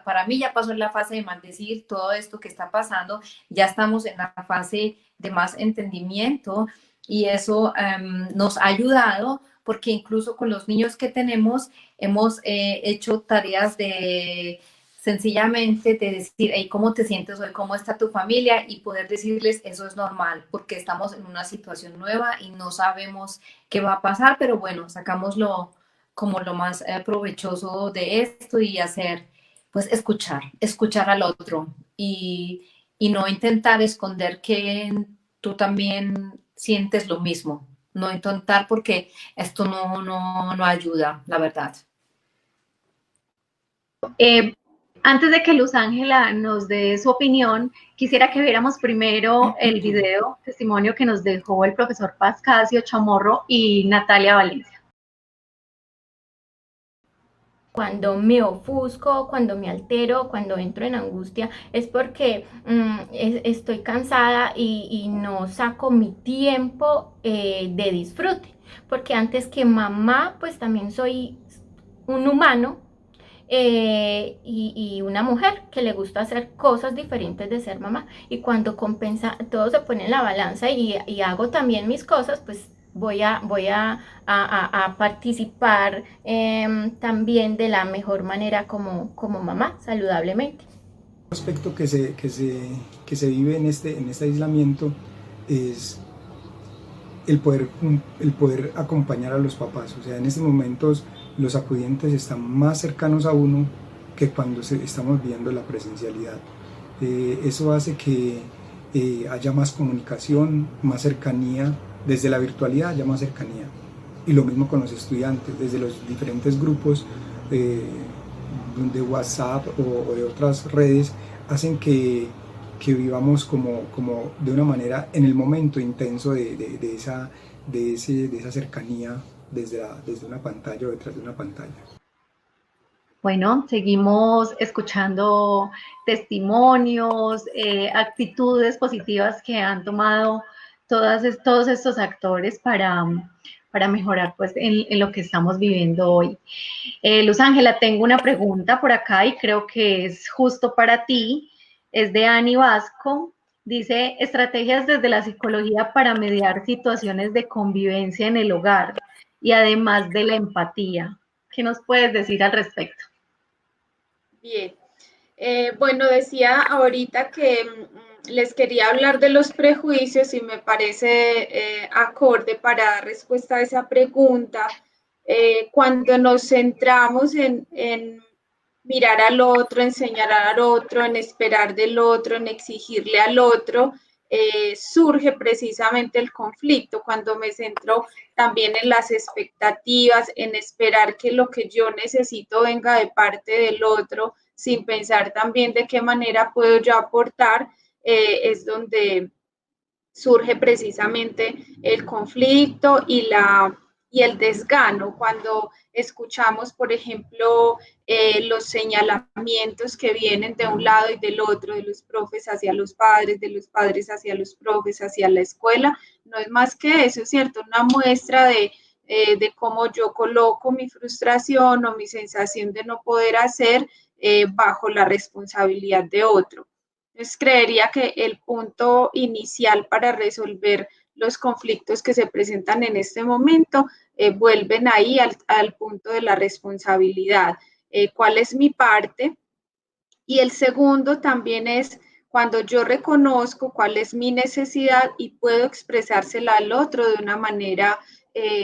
Para mí ya pasó la fase de maldecir todo esto que está pasando. Ya estamos en la fase de más entendimiento y eso nos ha ayudado porque incluso con los niños que tenemos hemos hecho tareas de sencillamente de decir, hey, ¿cómo te sientes hoy? ¿Cómo está tu familia? Y poder decirles, eso es normal, porque estamos en una situación nueva y no sabemos qué va a pasar, pero bueno, sacamos como lo más provechoso de esto y hacer, pues escuchar al otro y no intentar esconder que tú también sientes lo mismo, no intentar porque esto no ayuda, la verdad. Antes de que Luz Ángela nos dé su opinión, quisiera que viéramos primero el video testimonio que nos dejó el profesor Pascasio Chamorro y Natalia Valencia. Cuando me ofusco, cuando me altero, cuando entro en angustia, es porque estoy cansada y no saco mi tiempo de disfrute. Porque antes que mamá, pues también soy un humano y una mujer que le gusta hacer cosas diferentes de ser mamá. Y cuando compensa, todo se pone en la balanza y hago también mis cosas, pues voy a participar también de la mejor manera como mamá, saludablemente. Un aspecto que se vive en este aislamiento es el poder acompañar a los papás. O sea, en estos momentos los acudientes están más cercanos a uno que cuando estamos viendo la presencialidad. Eso hace que haya más comunicación, más cercanía. Desde la virtualidad haya más cercanía. Y lo mismo con los estudiantes, desde los diferentes grupos de WhatsApp o de otras redes, hacen que vivamos como de una manera en el momento intenso de esa cercanía desde una pantalla o detrás de una pantalla. Bueno, seguimos escuchando testimonios, actitudes positivas que han tomado todos estos actores para mejorar pues en lo que estamos viviendo hoy. Luz Ángela, tengo una pregunta por acá y creo que es justo para ti. Es de Ani Vasco. Dice, estrategias desde la psicología para mediar situaciones de convivencia en el hogar y además de la empatía. ¿Qué nos puedes decir al respecto? Bien, bueno, decía ahorita que les quería hablar de los prejuicios y me parece acorde para dar respuesta a esa pregunta. Cuando nos centramos en mirar al otro, en señalar al otro, en esperar del otro, en exigirle al otro, surge precisamente el conflicto, cuando me centro también en las expectativas, en esperar que lo que yo necesito venga de parte del otro, sin pensar también de qué manera puedo yo aportar, es donde surge precisamente el conflicto y el desgano, cuando escuchamos, por ejemplo, los señalamientos que vienen de un lado y del otro, de los profes hacia los padres, de los padres hacia los profes, hacia la escuela, no es más que eso, ¿cierto? Una muestra de cómo yo coloco mi frustración o mi sensación de no poder hacer bajo la responsabilidad de otro. Entonces, creería que el punto inicial para resolver los conflictos que se presentan en este momento vuelven ahí al punto de la responsabilidad. ¿Cuál es mi parte? Y el segundo también es cuando yo reconozco cuál es mi necesidad y puedo expresársela al otro de una manera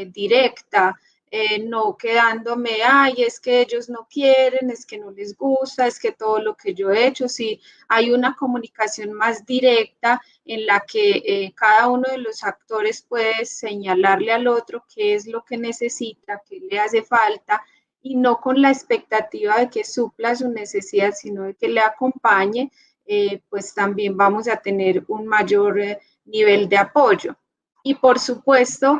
directa. no quedándome, ay, es que ellos no quieren, es que no les gusta, es que todo lo que yo he hecho, sí, hay una comunicación más directa en la que cada uno de los actores puede señalarle al otro qué es lo que necesita, qué le hace falta, y no con la expectativa de que supla su necesidad, sino de que le acompañe, pues también vamos a tener un mayor nivel de apoyo. Y por supuesto,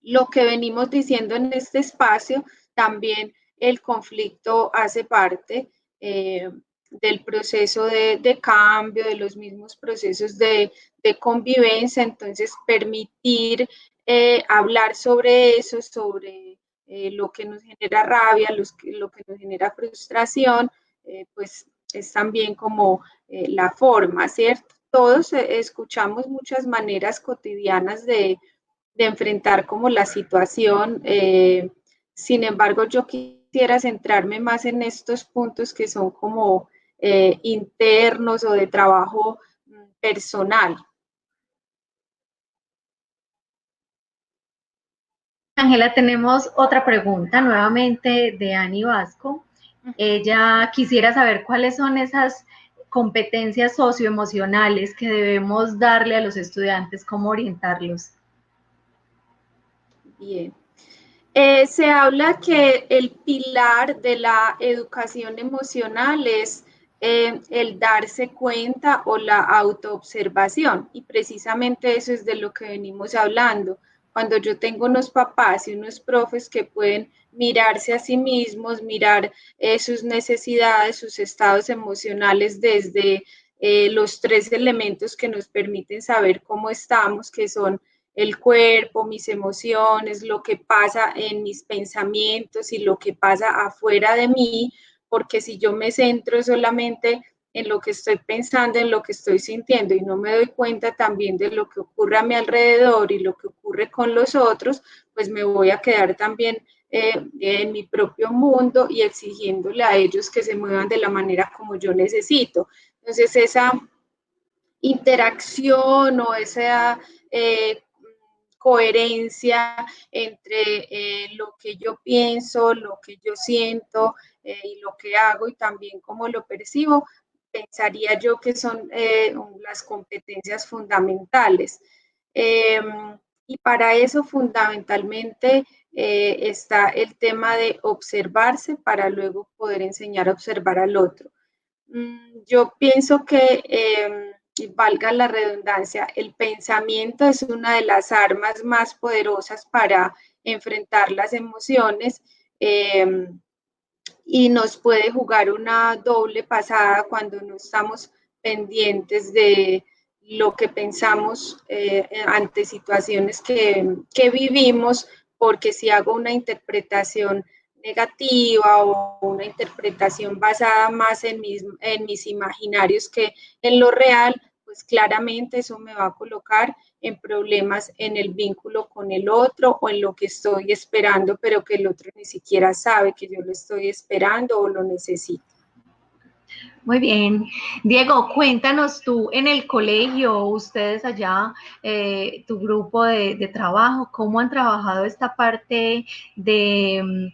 lo que venimos diciendo en este espacio, también el conflicto hace parte del proceso de cambio, de los mismos procesos de convivencia, entonces permitir hablar sobre eso, sobre lo que nos genera rabia, lo que nos genera frustración, pues es también como la forma, ¿cierto? Todos escuchamos muchas maneras cotidianas de enfrentar como la situación. Sin embargo, yo quisiera centrarme más en estos puntos que son como internos o de trabajo personal. Ángela, tenemos otra pregunta nuevamente de Ani Vasco. Ella quisiera saber cuáles son esas competencias socioemocionales que debemos darle a los estudiantes, cómo orientarlos. Bien. Se habla que el pilar de la educación emocional es el darse cuenta o la autoobservación, y precisamente eso es de lo que venimos hablando. Cuando yo tengo unos papás y unos profes que pueden mirarse a sí mismos, mirar sus necesidades, sus estados emocionales desde los tres elementos que nos permiten saber cómo estamos, que son el cuerpo, mis emociones, lo que pasa en mis pensamientos y lo que pasa afuera de mí, porque si yo me centro solamente en lo que estoy pensando, en lo que estoy sintiendo y no me doy cuenta también de lo que ocurre a mi alrededor y lo que ocurre con los otros, pues me voy a quedar también en mi propio mundo y exigiéndole a ellos que se muevan de la manera como yo necesito. Entonces, esa interacción o esa coherencia entre lo que yo pienso, lo que yo siento y lo que hago y también cómo lo percibo, pensaría yo que son las competencias fundamentales. Y para eso fundamentalmente está el tema de observarse para luego poder enseñar a observar al otro. Yo pienso que, y valga la redundancia, el pensamiento es una de las armas más poderosas para enfrentar las emociones y nos puede jugar una doble pasada cuando no estamos pendientes de lo que pensamos ante situaciones que vivimos, porque si hago una interpretación negativa o una interpretación basada más en mis imaginarios que en lo real, pues claramente eso me va a colocar en problemas en el vínculo con el otro o en lo que estoy esperando, pero que el otro ni siquiera sabe que yo lo estoy esperando o lo necesito. Muy bien. Diego, cuéntanos tú en el colegio, ustedes allá, tu grupo de trabajo, ¿cómo han trabajado esta parte de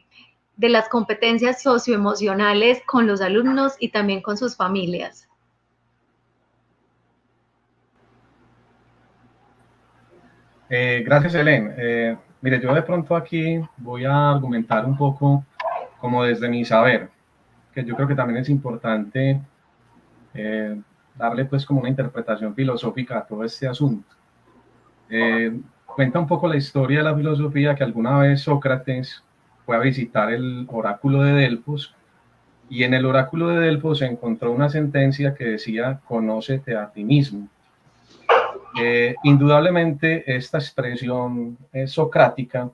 las competencias socioemocionales con los alumnos y también con sus familias? Gracias, Helen. Mire, yo de pronto aquí voy a argumentar un poco como desde mi saber, que yo creo que también es importante darle pues como una interpretación filosófica a todo este asunto. Cuenta un poco la historia de la filosofía que alguna vez Sócrates fue a visitar el oráculo de Delfos y en el oráculo de Delfos se encontró una sentencia que decía, conócete a ti mismo. Indudablemente esta expresión socrática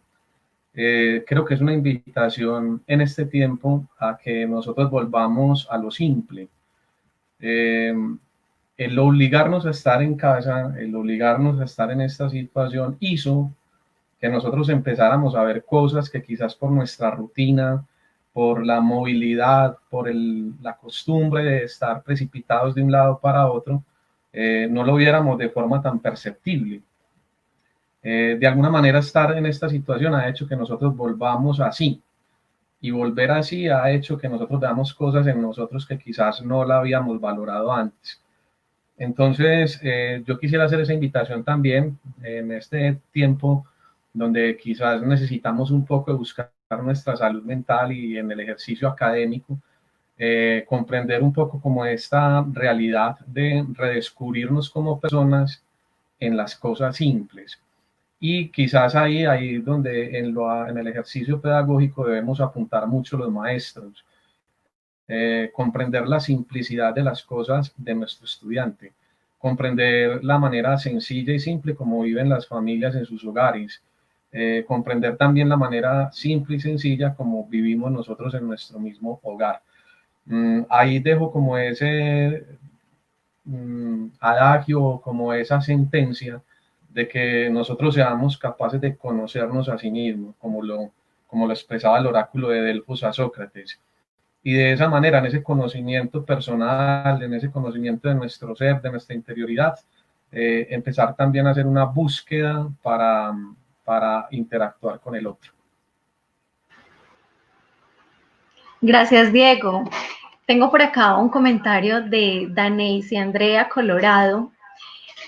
creo que es una invitación en este tiempo a que nosotros volvamos a lo simple. El obligarnos a estar en casa, el obligarnos a estar en esta situación hizo que nosotros empezáramos a ver cosas que quizás por nuestra rutina, por la movilidad, por la costumbre de estar precipitados de un lado para otro, no lo viéramos de forma tan perceptible. De alguna manera estar en esta situación ha hecho que nosotros volvamos así, y volver así ha hecho que nosotros veamos cosas en nosotros que quizás no la habíamos valorado antes. Entonces, yo quisiera hacer esa invitación también en este tiempo donde quizás necesitamos un poco de buscar nuestra salud mental y en el ejercicio académico, comprender un poco como esta realidad de redescubrirnos como personas en las cosas simples. Y quizás ahí donde en el ejercicio pedagógico debemos apuntar mucho los maestros, comprender la simplicidad de las cosas de nuestro estudiante, comprender la manera sencilla y simple como viven las familias en sus hogares, comprender también la manera simple y sencilla como vivimos nosotros en nuestro mismo hogar. Ahí dejo como ese adagio, como esa sentencia de que nosotros seamos capaces de conocernos a sí mismos, como lo expresaba el oráculo de Delfos a Sócrates. Y de esa manera, en ese conocimiento personal, en ese conocimiento de nuestro ser, de nuestra interioridad, empezar también a hacer una búsqueda para interactuar con el otro. Gracias, Diego. Tengo por acá un comentario de Daneisy Andrea Colorado.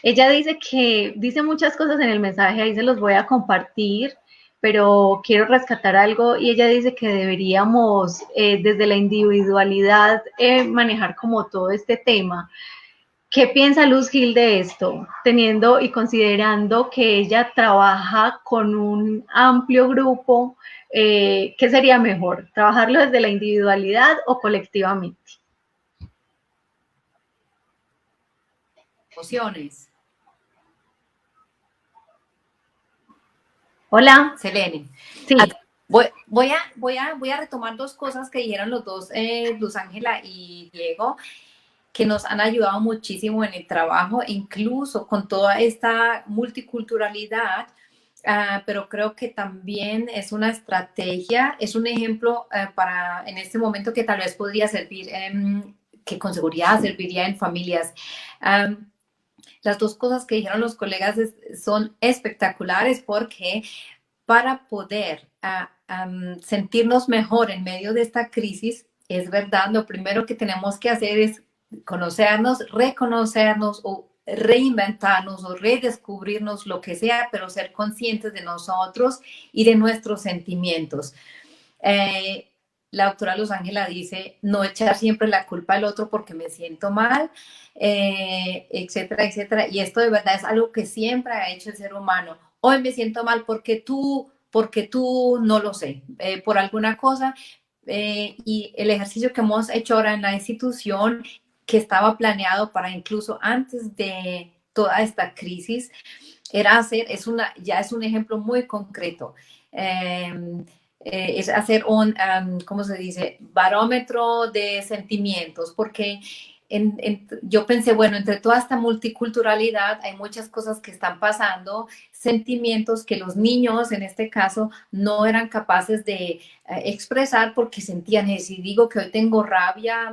Ella dice muchas cosas en el mensaje, ahí se los voy a compartir, pero quiero rescatar algo y ella dice que deberíamos desde la individualidad manejar como todo este tema. ¿Qué piensa Luz Gil de esto? Teniendo y considerando que ella trabaja con un amplio grupo, ¿qué sería mejor? ¿Trabajarlo desde la individualidad o colectivamente? Emociones. Hola. Selene. Sí. Voy a retomar dos cosas que dijeron los dos, Luz Ángela y Diego, que nos han ayudado muchísimo en el trabajo, incluso con toda esta multiculturalidad, pero creo que también es una estrategia, es un ejemplo para en este momento que tal vez podría servir, que con seguridad serviría en familias. Las dos cosas que dijeron los colegas son espectaculares porque para poder sentirnos mejor en medio de esta crisis, es verdad, lo primero que tenemos que hacer es conocernos, reconocernos o reinventarnos o redescubrirnos, lo que sea, pero ser conscientes de nosotros y de nuestros sentimientos. La doctora Luz Ángela dice, no echar siempre la culpa al otro porque me siento mal, etcétera, etcétera. Y esto de verdad es algo que siempre ha hecho el ser humano. Hoy me siento mal porque tú no lo sé, por alguna cosa. Y el ejercicio que hemos hecho ahora en la institución, que estaba planeado para incluso antes de toda esta crisis, era hacer, ya es un ejemplo muy concreto. Es hacer un, ¿cómo se dice? Barómetro de sentimientos, porque yo pensé, bueno, entre toda esta multiculturalidad hay muchas cosas que están pasando, sentimientos que los niños, en este caso, no eran capaces de expresar porque sentían, si digo que hoy tengo rabia,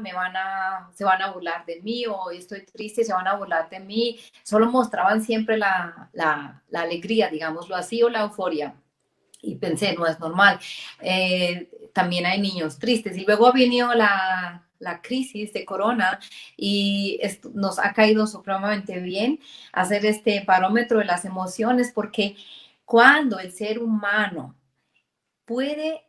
se van a burlar de mí, o hoy estoy triste, se van a burlar de mí. Solo mostraban siempre la alegría, digámoslo así, o la euforia. Y pensé, no es normal. También hay niños tristes. Y luego ha venido la crisis de corona y nos ha caído supremamente bien hacer este parómetro de las emociones, porque cuando el ser humano puede,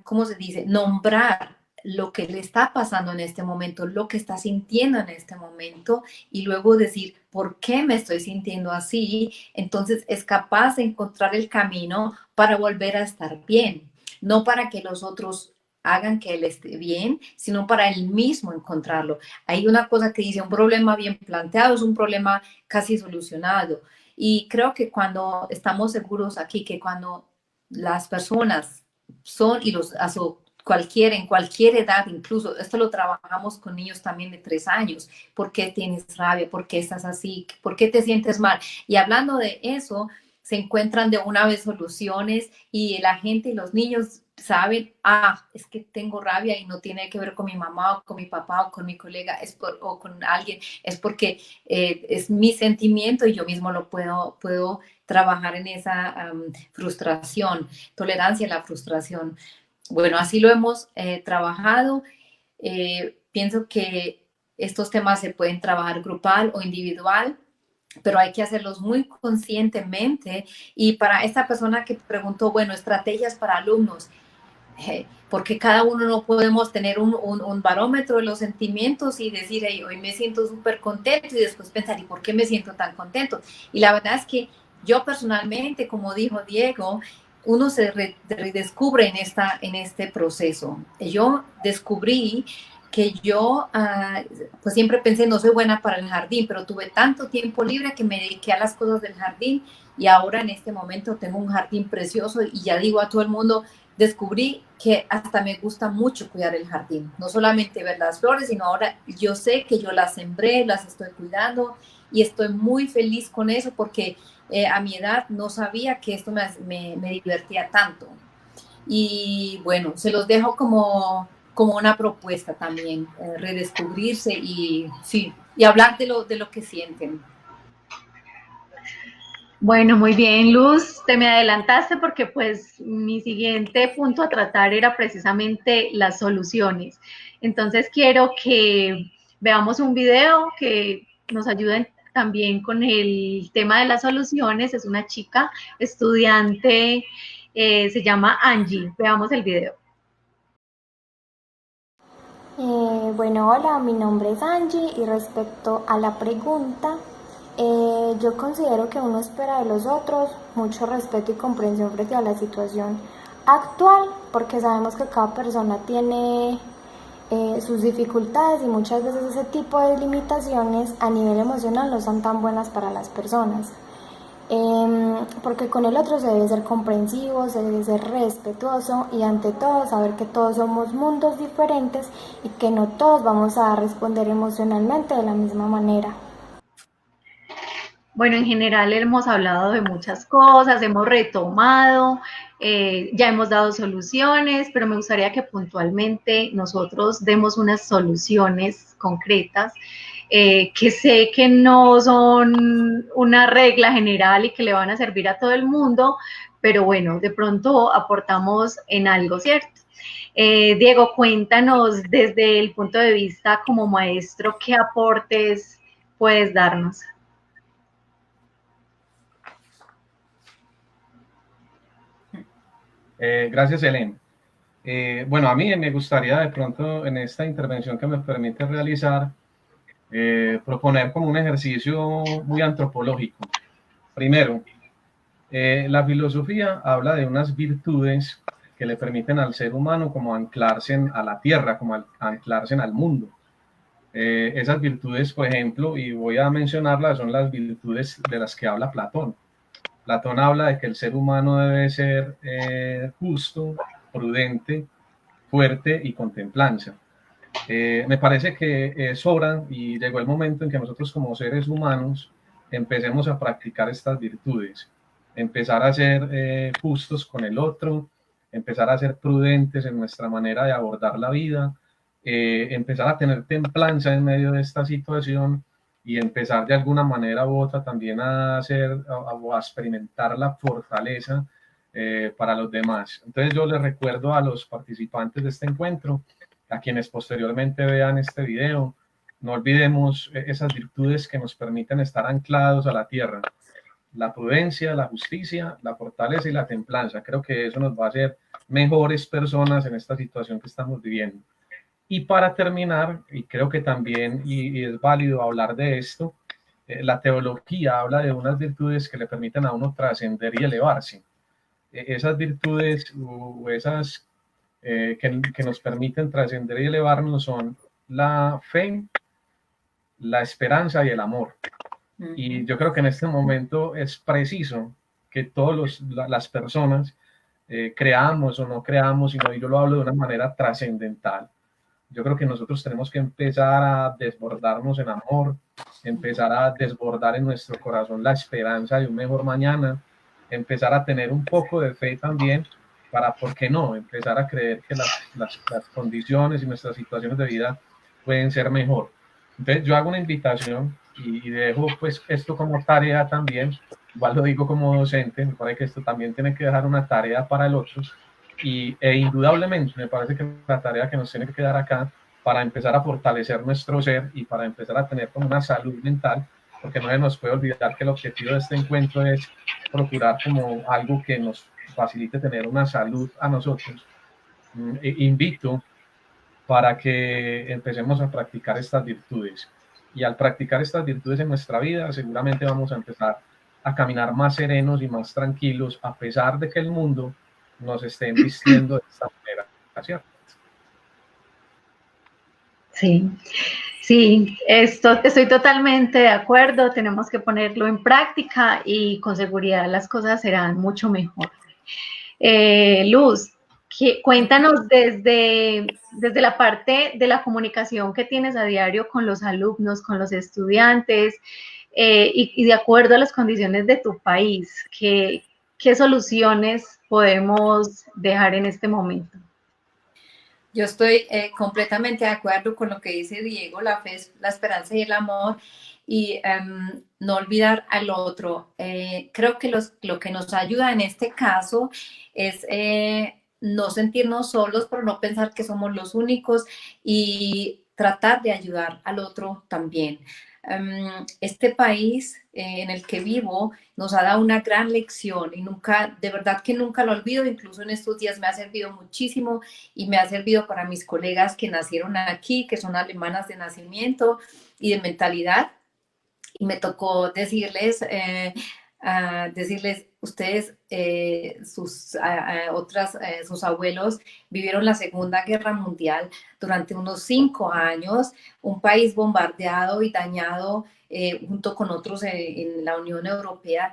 ¿cómo se dice?, nombrar lo que le está pasando en este momento, lo que está sintiendo en este momento, y luego decir, ¿por qué me estoy sintiendo así? Entonces es capaz de encontrar el camino para volver a estar bien, no para que los otros hagan que él esté bien, sino para él mismo encontrarlo. Hay una cosa que dice, un problema bien planteado es un problema casi solucionado. Y creo que cuando estamos seguros aquí, que cuando las personas son, y en cualquier edad, incluso esto lo trabajamos con niños también de 3 años, ¿por qué tienes rabia? ¿Por qué estás así? ¿Por qué te sientes mal? Y hablando de eso, se encuentran de una vez soluciones y la gente y los niños saben, es que tengo rabia y no tiene que ver con mi mamá o con mi papá o con mi colega o con alguien, es porque es mi sentimiento y yo mismo lo puedo trabajar en esa frustración, tolerancia a la frustración. Bueno, así lo hemos trabajado. Pienso que estos temas se pueden trabajar grupal o individual, pero hay que hacerlos muy conscientemente. Y para esta persona que preguntó, bueno, estrategias para alumnos, porque cada uno no podemos tener un barómetro de los sentimientos y decir, hey, hoy me siento súper contento y después pensar, ¿y por qué me siento tan contento? Y la verdad es que yo personalmente, como dijo Diego, uno se redescubre en este proceso. Yo descubrí que yo pues siempre pensé, no soy buena para el jardín, pero tuve tanto tiempo libre que me dediqué a las cosas del jardín y ahora en este momento tengo un jardín precioso y ya digo a todo el mundo, descubrí que hasta me gusta mucho cuidar el jardín, no solamente ver las flores, sino ahora yo sé que yo las sembré, las estoy cuidando y estoy muy feliz con eso porque a mi edad no sabía que esto me divertía tanto. Y bueno, se los dejo como una propuesta también, redescubrirse y sí, y hablar de lo que sienten. Bueno, muy bien, Luz, te me adelantaste porque pues mi siguiente punto a tratar era precisamente las soluciones. Entonces quiero que veamos un video que nos ayude también con el tema de las soluciones. Es una chica estudiante, se llama Angie. Veamos el video. Bueno, hola, mi nombre es Angie y respecto a la pregunta, yo considero que uno espera de los otros mucho respeto y comprensión frente a la situación actual, porque sabemos que cada persona tiene sus dificultades y muchas veces ese tipo de limitaciones a nivel emocional no son tan buenas para las personas. Porque con el otro se debe ser comprensivo, se debe ser respetuoso y ante todo saber que todos somos mundos diferentes y que no todos vamos a responder emocionalmente de la misma manera. Bueno, en general hemos hablado de muchas cosas, hemos retomado, ya hemos dado soluciones, pero me gustaría que puntualmente nosotros demos unas soluciones concretas que sé que no son una regla general y que le van a servir a todo el mundo, pero bueno, de pronto aportamos en algo, ¿cierto? Diego, cuéntanos desde el punto de vista como maestro, ¿qué aportes puedes darnos? Gracias, Helen. Bueno, a mí me gustaría de pronto en esta intervención que me permite realizar, proponer como un ejercicio muy antropológico. Primero, la filosofía habla de unas virtudes que le permiten al ser humano como anclarse a la tierra, como anclarse al mundo. Esas virtudes, por ejemplo, y voy a mencionarlas, son las virtudes de las que habla Platón. Platón habla de que el ser humano debe ser justo, prudente, fuerte y con templanza. Me parece que sobran y llegó el momento en que nosotros como seres humanos empecemos a practicar estas virtudes, empezar a ser justos con el otro, empezar a ser prudentes en nuestra manera de abordar la vida, empezar a tener templanza en medio de esta situación y empezar de alguna manera u otra también a experimentar la fortaleza para los demás. Entonces yo les recuerdo a los participantes de este encuentro, a quienes posteriormente vean este video, no olvidemos esas virtudes que nos permiten estar anclados a la tierra: la prudencia, la justicia, la fortaleza y la templanza. Creo que eso nos va a hacer mejores personas en esta situación que estamos viviendo. Y para terminar, y creo que también, y es válido hablar de esto, la teología habla de unas virtudes que le permiten a uno trascender y elevarse. Esas virtudes o esas que nos permiten trascender y elevarnos son la fe, la esperanza y el amor. Y yo creo que en este momento es preciso que todas las personas creamos o no creamos, sino yo lo hablo de una manera trascendental. Yo creo que nosotros tenemos que empezar a desbordarnos en amor, empezar a desbordar en nuestro corazón la esperanza de un mejor mañana, empezar a tener un poco de fe también para, ¿por qué no?, empezar a creer que las condiciones y nuestras situaciones de vida pueden ser mejor. Entonces yo hago una invitación y dejo pues esto como tarea también, igual lo digo como docente, me parece que esto también tiene que dejar una tarea para el otro, e indudablemente me parece que la tarea que nos tiene que quedar acá para empezar a fortalecer nuestro ser y para empezar a tener como una salud mental, porque no se nos puede olvidar que el objetivo de este encuentro es procurar como algo que nos facilite tener una salud a nosotros. Invito para que empecemos a practicar estas virtudes. Y al practicar estas virtudes en nuestra vida, seguramente vamos a empezar a caminar más serenos y más tranquilos, a pesar de que el mundo nos esté vistiendo de esta manera, ¿cierto? Sí, sí, estoy totalmente de acuerdo, tenemos que ponerlo en práctica y con seguridad las cosas serán mucho mejor. Luz, cuéntanos desde la parte de la comunicación que tienes a diario con los alumnos, con los estudiantes, y de acuerdo a las condiciones de tu país, ¿qué soluciones podemos dejar en este momento? Yo estoy completamente de acuerdo con lo que dice Diego, la fe, la esperanza y el amor, y no olvidar al otro. Creo que lo que nos ayuda en este caso es no sentirnos solos, pero no pensar que somos los únicos y tratar de ayudar al otro también. Este país en el que vivo nos ha dado una gran lección y nunca, de verdad que nunca lo olvido, incluso en estos días me ha servido muchísimo y me ha servido para mis colegas que nacieron aquí, que son alemanas de nacimiento y de mentalidad. Y me tocó decirles, ustedes, sus abuelos vivieron la Segunda Guerra Mundial durante unos 5 años, un país bombardeado y dañado junto con otros en la Unión Europea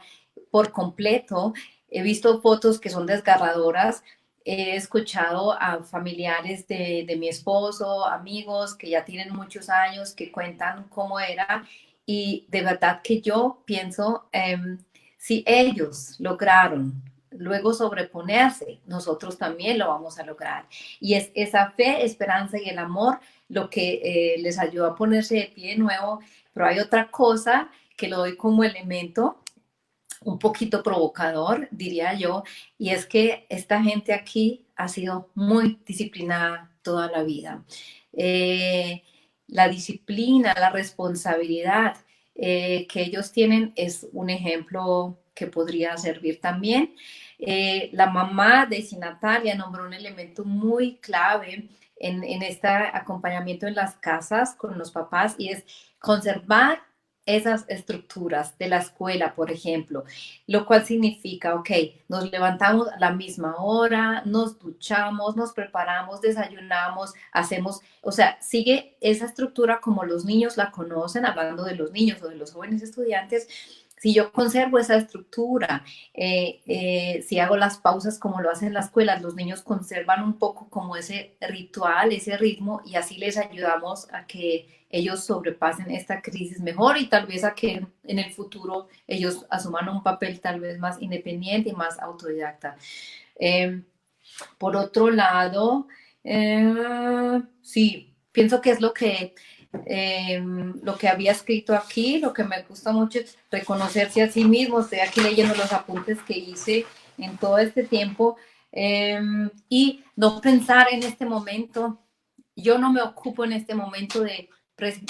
por completo. He visto fotos que son desgarradoras. He escuchado a familiares de mi esposo, amigos que ya tienen muchos años, que cuentan cómo era. Y de verdad que yo pienso, si ellos lograron luego sobreponerse, nosotros también lo vamos a lograr. Y es esa fe, esperanza y el amor lo que les ayudó a ponerse de pie de nuevo. Pero hay otra cosa que lo doy como elemento un poquito provocador, diría yo, y es que esta gente aquí ha sido muy disciplinada toda la vida. La disciplina, la responsabilidad que ellos tienen es un ejemplo que podría servir también. La mamá de Natalia nombró un elemento muy clave en este acompañamiento en las casas con los papás y es conservar esas estructuras de la escuela, por ejemplo, lo cual significa, ok, nos levantamos a la misma hora, nos duchamos, nos preparamos, desayunamos, hacemos, o sea, sigue esa estructura como los niños la conocen, hablando de los niños o de los jóvenes estudiantes. Si yo conservo esa estructura, si hago las pausas como lo hacen las escuelas, los niños conservan un poco como ese ritual, ese ritmo, y así les ayudamos a que ellos sobrepasen esta crisis mejor y tal vez a que en el futuro ellos asuman un papel tal vez más independiente y más autodidacta. Por otro lado, sí, pienso que es lo que había escrito aquí, lo que me gusta mucho es reconocerse a sí mismo. Estoy aquí leyendo los apuntes que hice en todo este tiempo y no pensar en este momento. Yo no me ocupo en este momento de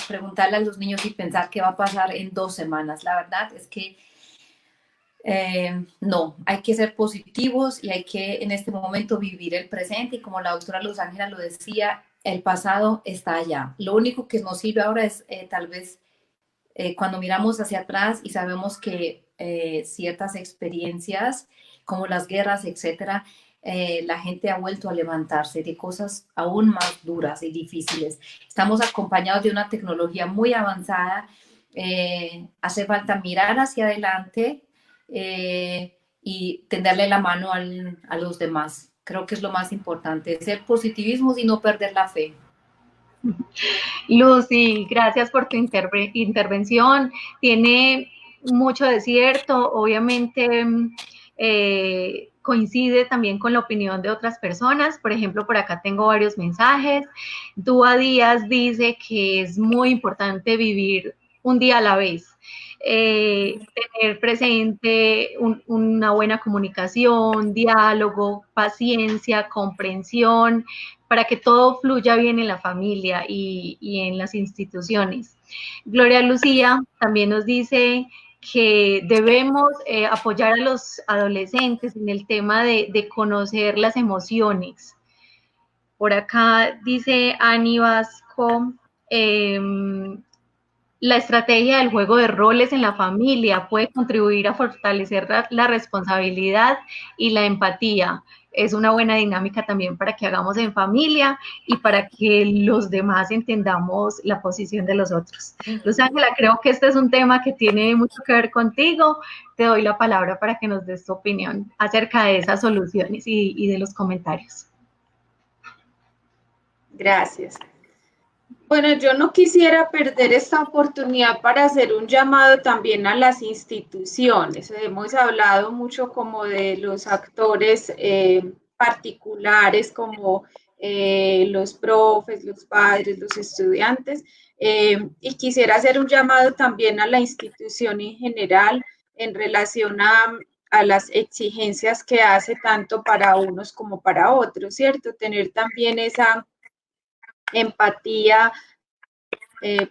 preguntarle a los niños y pensar qué va a pasar en 2 semanas. La verdad es que no, hay que ser positivos y hay que en este momento vivir el presente, y como la doctora Luz Ángela lo decía, el pasado está allá. Lo único que nos sirve ahora es tal vez cuando miramos hacia atrás y sabemos que ciertas experiencias como las guerras, etcétera, la gente ha vuelto a levantarse de cosas aún más duras y difíciles. Estamos acompañados de una tecnología muy avanzada. Hace falta mirar hacia adelante y tenderle la mano a los demás. Creo que es lo más importante, ser positivismo y no perder la fe. Lucy, gracias por tu intervención. Tiene mucho de cierto, obviamente coincide también con la opinión de otras personas. Por ejemplo, por acá tengo varios mensajes. Dúa Díaz dice que es muy importante vivir un día a la vez. Tener presente una buena comunicación, diálogo, paciencia, comprensión, para que todo fluya bien en la familia y en las instituciones. Gloria Lucía también nos dice que debemos apoyar a los adolescentes en el tema de conocer las emociones. Por acá dice Ani Vasco, la estrategia del juego de roles en la familia puede contribuir a fortalecer la responsabilidad y la empatía. Es una buena dinámica también para que hagamos en familia y para que los demás entendamos la posición de los otros. Luz Ángela, creo que este es un tema que tiene mucho que ver contigo. Te doy la palabra para que nos des tu opinión acerca de esas soluciones y de los comentarios. Gracias. Bueno, yo no quisiera perder esta oportunidad para hacer un llamado también a las instituciones. Hemos hablado mucho como de los actores particulares, como los profes, los padres, los estudiantes, y quisiera hacer un llamado también a la institución en general en relación a las exigencias que hace tanto para unos como para otros, ¿cierto? Tener también esa empatía,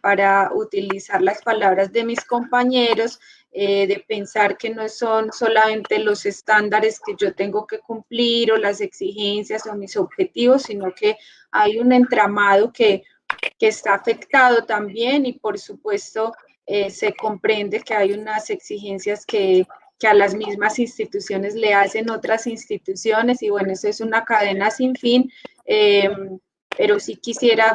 para utilizar las palabras de mis compañeros, de pensar que no son solamente los estándares que yo tengo que cumplir o las exigencias o mis objetivos, sino que hay un entramado que está afectado también y por supuesto se comprende que hay unas exigencias que a las mismas instituciones le hacen otras instituciones y bueno, eso es una cadena sin fin, pero sí quisiera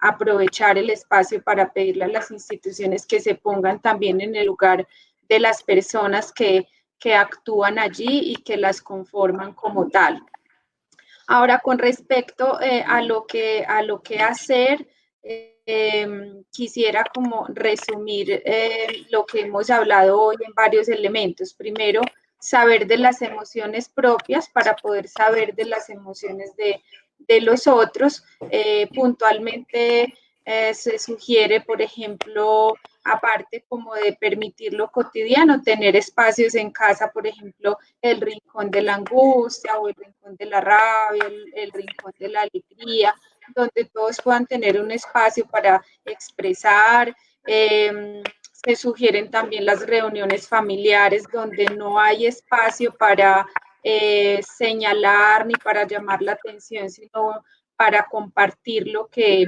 aprovechar el espacio para pedirle a las instituciones que se pongan también en el lugar de las personas que actúan allí y que las conforman como tal. Ahora, con respecto a lo que hacer, quisiera como resumir lo que hemos hablado hoy en varios elementos. Primero, saber de las emociones propias para poder saber de las emociones de los otros. Puntualmente se sugiere, por ejemplo, aparte como de permitir lo cotidiano, tener espacios en casa, por ejemplo, el rincón de la angustia o el rincón de la rabia, el rincón de la alegría, donde todos puedan tener un espacio para expresar. Se sugieren también las reuniones familiares donde no hay espacio para señalar ni para llamar la atención, sino para compartir lo que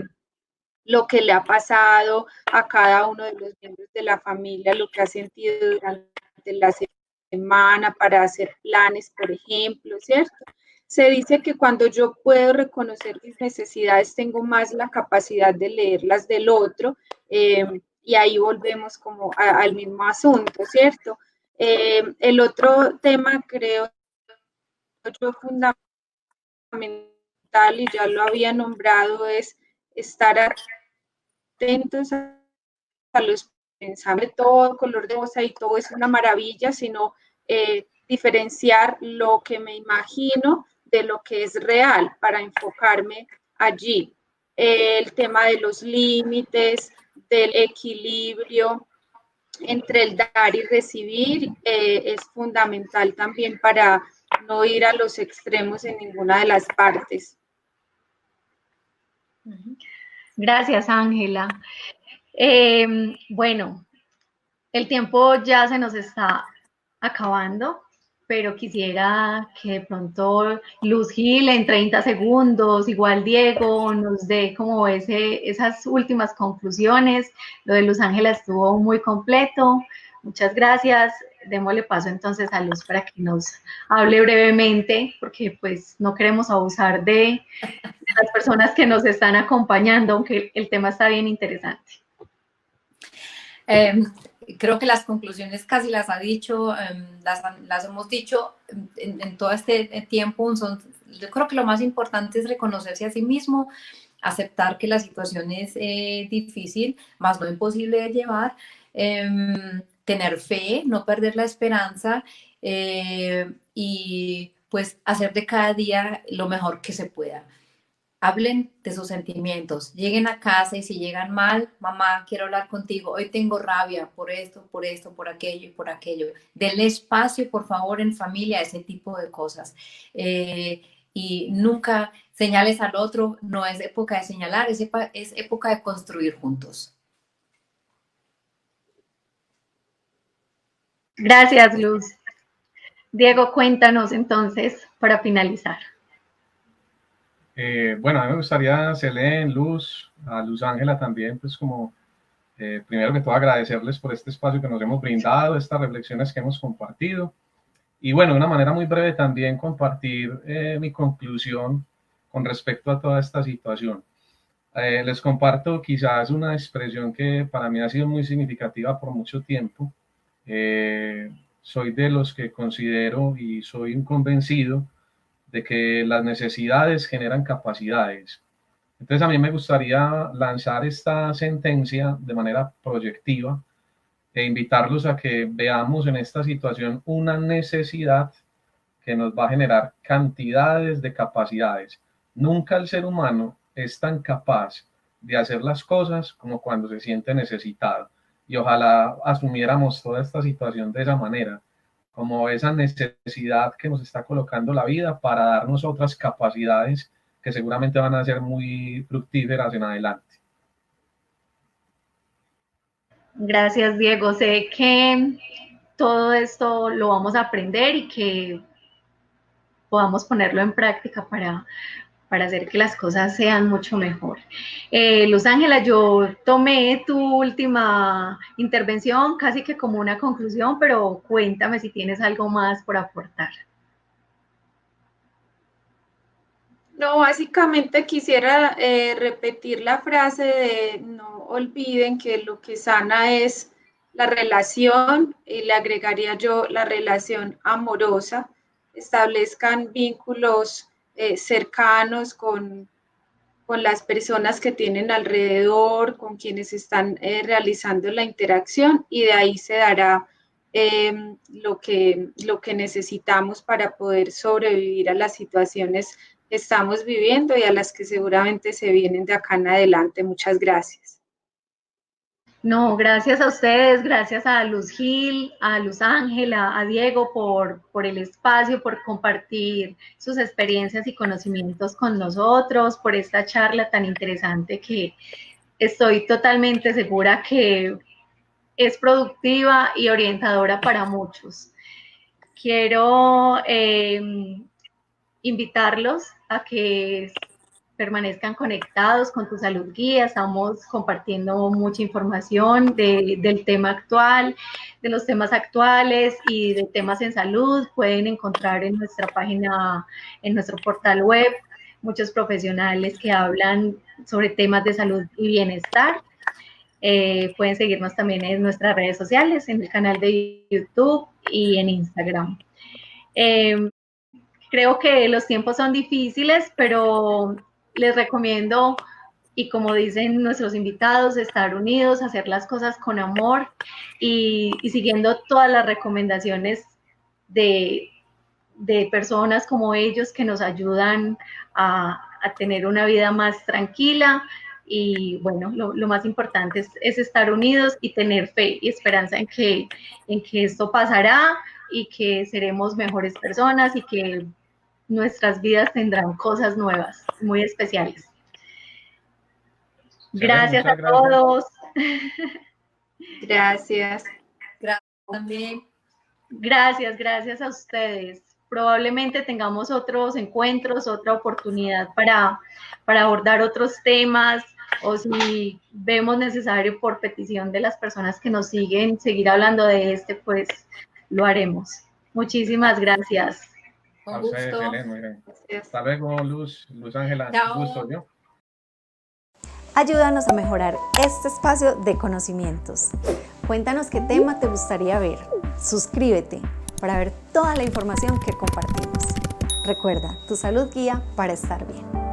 le ha pasado a cada uno de los miembros de la familia, lo que ha sentido durante la semana, para hacer planes, por ejemplo, ¿cierto? Se dice que cuando yo puedo reconocer mis necesidades, tengo más la capacidad de leerlas del otro, y ahí volvemos como al mismo asunto, ¿cierto? El otro tema, creo yo, fundamental, y ya lo había nombrado, es estar atentos a los pensamientos. Todo color de rosa y todo es una maravilla, sino diferenciar lo que me imagino de lo que es real para enfocarme allí. El tema de los límites, del equilibrio entre el dar y recibir es fundamental también para no ir a los extremos en ninguna de las partes. Gracias, Ángela. Bueno, el tiempo ya se nos está acabando, pero quisiera que de pronto Luz Gil en 30 segundos, igual Diego, nos dé como esas últimas conclusiones. Lo de Luz Ángela estuvo muy completo. Muchas gracias. Démosle paso entonces a Luz para que nos hable brevemente, porque pues no queremos abusar de las personas que nos están acompañando, aunque el tema está bien interesante. Creo que las conclusiones casi las ha dicho, las hemos dicho en todo este tiempo. Yo creo que lo más importante es reconocerse a sí mismo, aceptar que la situación es difícil, más no imposible de llevar, tener fe, no perder la esperanza y pues hacer de cada día lo mejor que se pueda. Hablen de sus sentimientos, lleguen a casa y si llegan mal, mamá, quiero hablar contigo, hoy tengo rabia por esto, por aquello y por aquello. Denle espacio, por favor, en familia a ese tipo de cosas. Y nunca señales al otro, no es época de señalar, es época de construir juntos. Gracias, Luz. Diego, cuéntanos entonces para finalizar. Bueno, a mí me gustaría, Selene, Luz, a Luz Ángela también, pues como primero que todo agradecerles por este espacio que nos hemos brindado, estas reflexiones que hemos compartido. Y bueno, de una manera muy breve también compartir mi conclusión con respecto a toda esta situación. Les comparto quizás una expresión que para mí ha sido muy significativa por mucho tiempo. Soy de los que considero y soy un convencido de que las necesidades generan capacidades. Entonces a mí me gustaría lanzar esta sentencia de manera proyectiva e invitarlos a que veamos en esta situación una necesidad que nos va a generar cantidades de capacidades. Nunca el ser humano es tan capaz de hacer las cosas como cuando se siente necesitado. Y ojalá asumiéramos toda esta situación de esa manera, como esa necesidad que nos está colocando la vida para darnos otras capacidades que seguramente van a ser muy fructíferas en adelante. Gracias, Diego. Sé que todo esto lo vamos a aprender y que podamos ponerlo en práctica para hacer que las cosas sean mucho mejor. Luz Ángela, yo tomé tu última intervención casi que como una conclusión, pero cuéntame si tienes algo más por aportar. No, básicamente quisiera repetir la frase de no olviden que lo que sana es la relación, y le agregaría yo la relación amorosa. Establezcan vínculos cercanos con las personas que tienen alrededor, con quienes están realizando la interacción, y de ahí se dará lo que necesitamos para poder sobrevivir a las situaciones que estamos viviendo y a las que seguramente se vienen de acá en adelante. Muchas gracias. No, gracias a ustedes, gracias a Luz Gil, a Luz Ángela, a Diego por el espacio, por compartir sus experiencias y conocimientos con nosotros, por esta charla tan interesante que estoy totalmente segura que es productiva y orientadora para muchos. Quiero invitarlos a que permanezcan conectados con Tu Salud Guía. Estamos compartiendo mucha información del tema actual, de los temas actuales y de temas en salud. Pueden encontrar en nuestra página, en nuestro portal web, muchos profesionales que hablan sobre temas de salud y bienestar. Pueden seguirnos también en nuestras redes sociales, en el canal de YouTube y en Instagram. Creo que los tiempos son difíciles, pero les recomiendo, y como dicen nuestros invitados, estar unidos, hacer las cosas con amor y siguiendo todas las recomendaciones de personas como ellos que nos ayudan a tener una vida más tranquila. Y bueno, lo más importante es estar unidos y tener fe y esperanza en que esto pasará y que seremos mejores personas y que nuestras vidas tendrán cosas nuevas, muy especiales. Gracias a todos. Gracias. Gracias también. Gracias a ustedes. Probablemente tengamos otros encuentros, otra oportunidad para abordar otros temas, o si vemos necesario por petición de las personas que nos siguen seguir hablando de pues lo haremos. Muchísimas gracias. Con gusto. Muy bien. Hasta luego, Luz Ángela. Chao. Un gusto, ¿yo? Ayúdanos a mejorar este espacio de conocimientos. Cuéntanos qué tema te gustaría ver. Suscríbete para ver toda la información que compartimos. Recuerda, Tu Salud Guía para estar bien.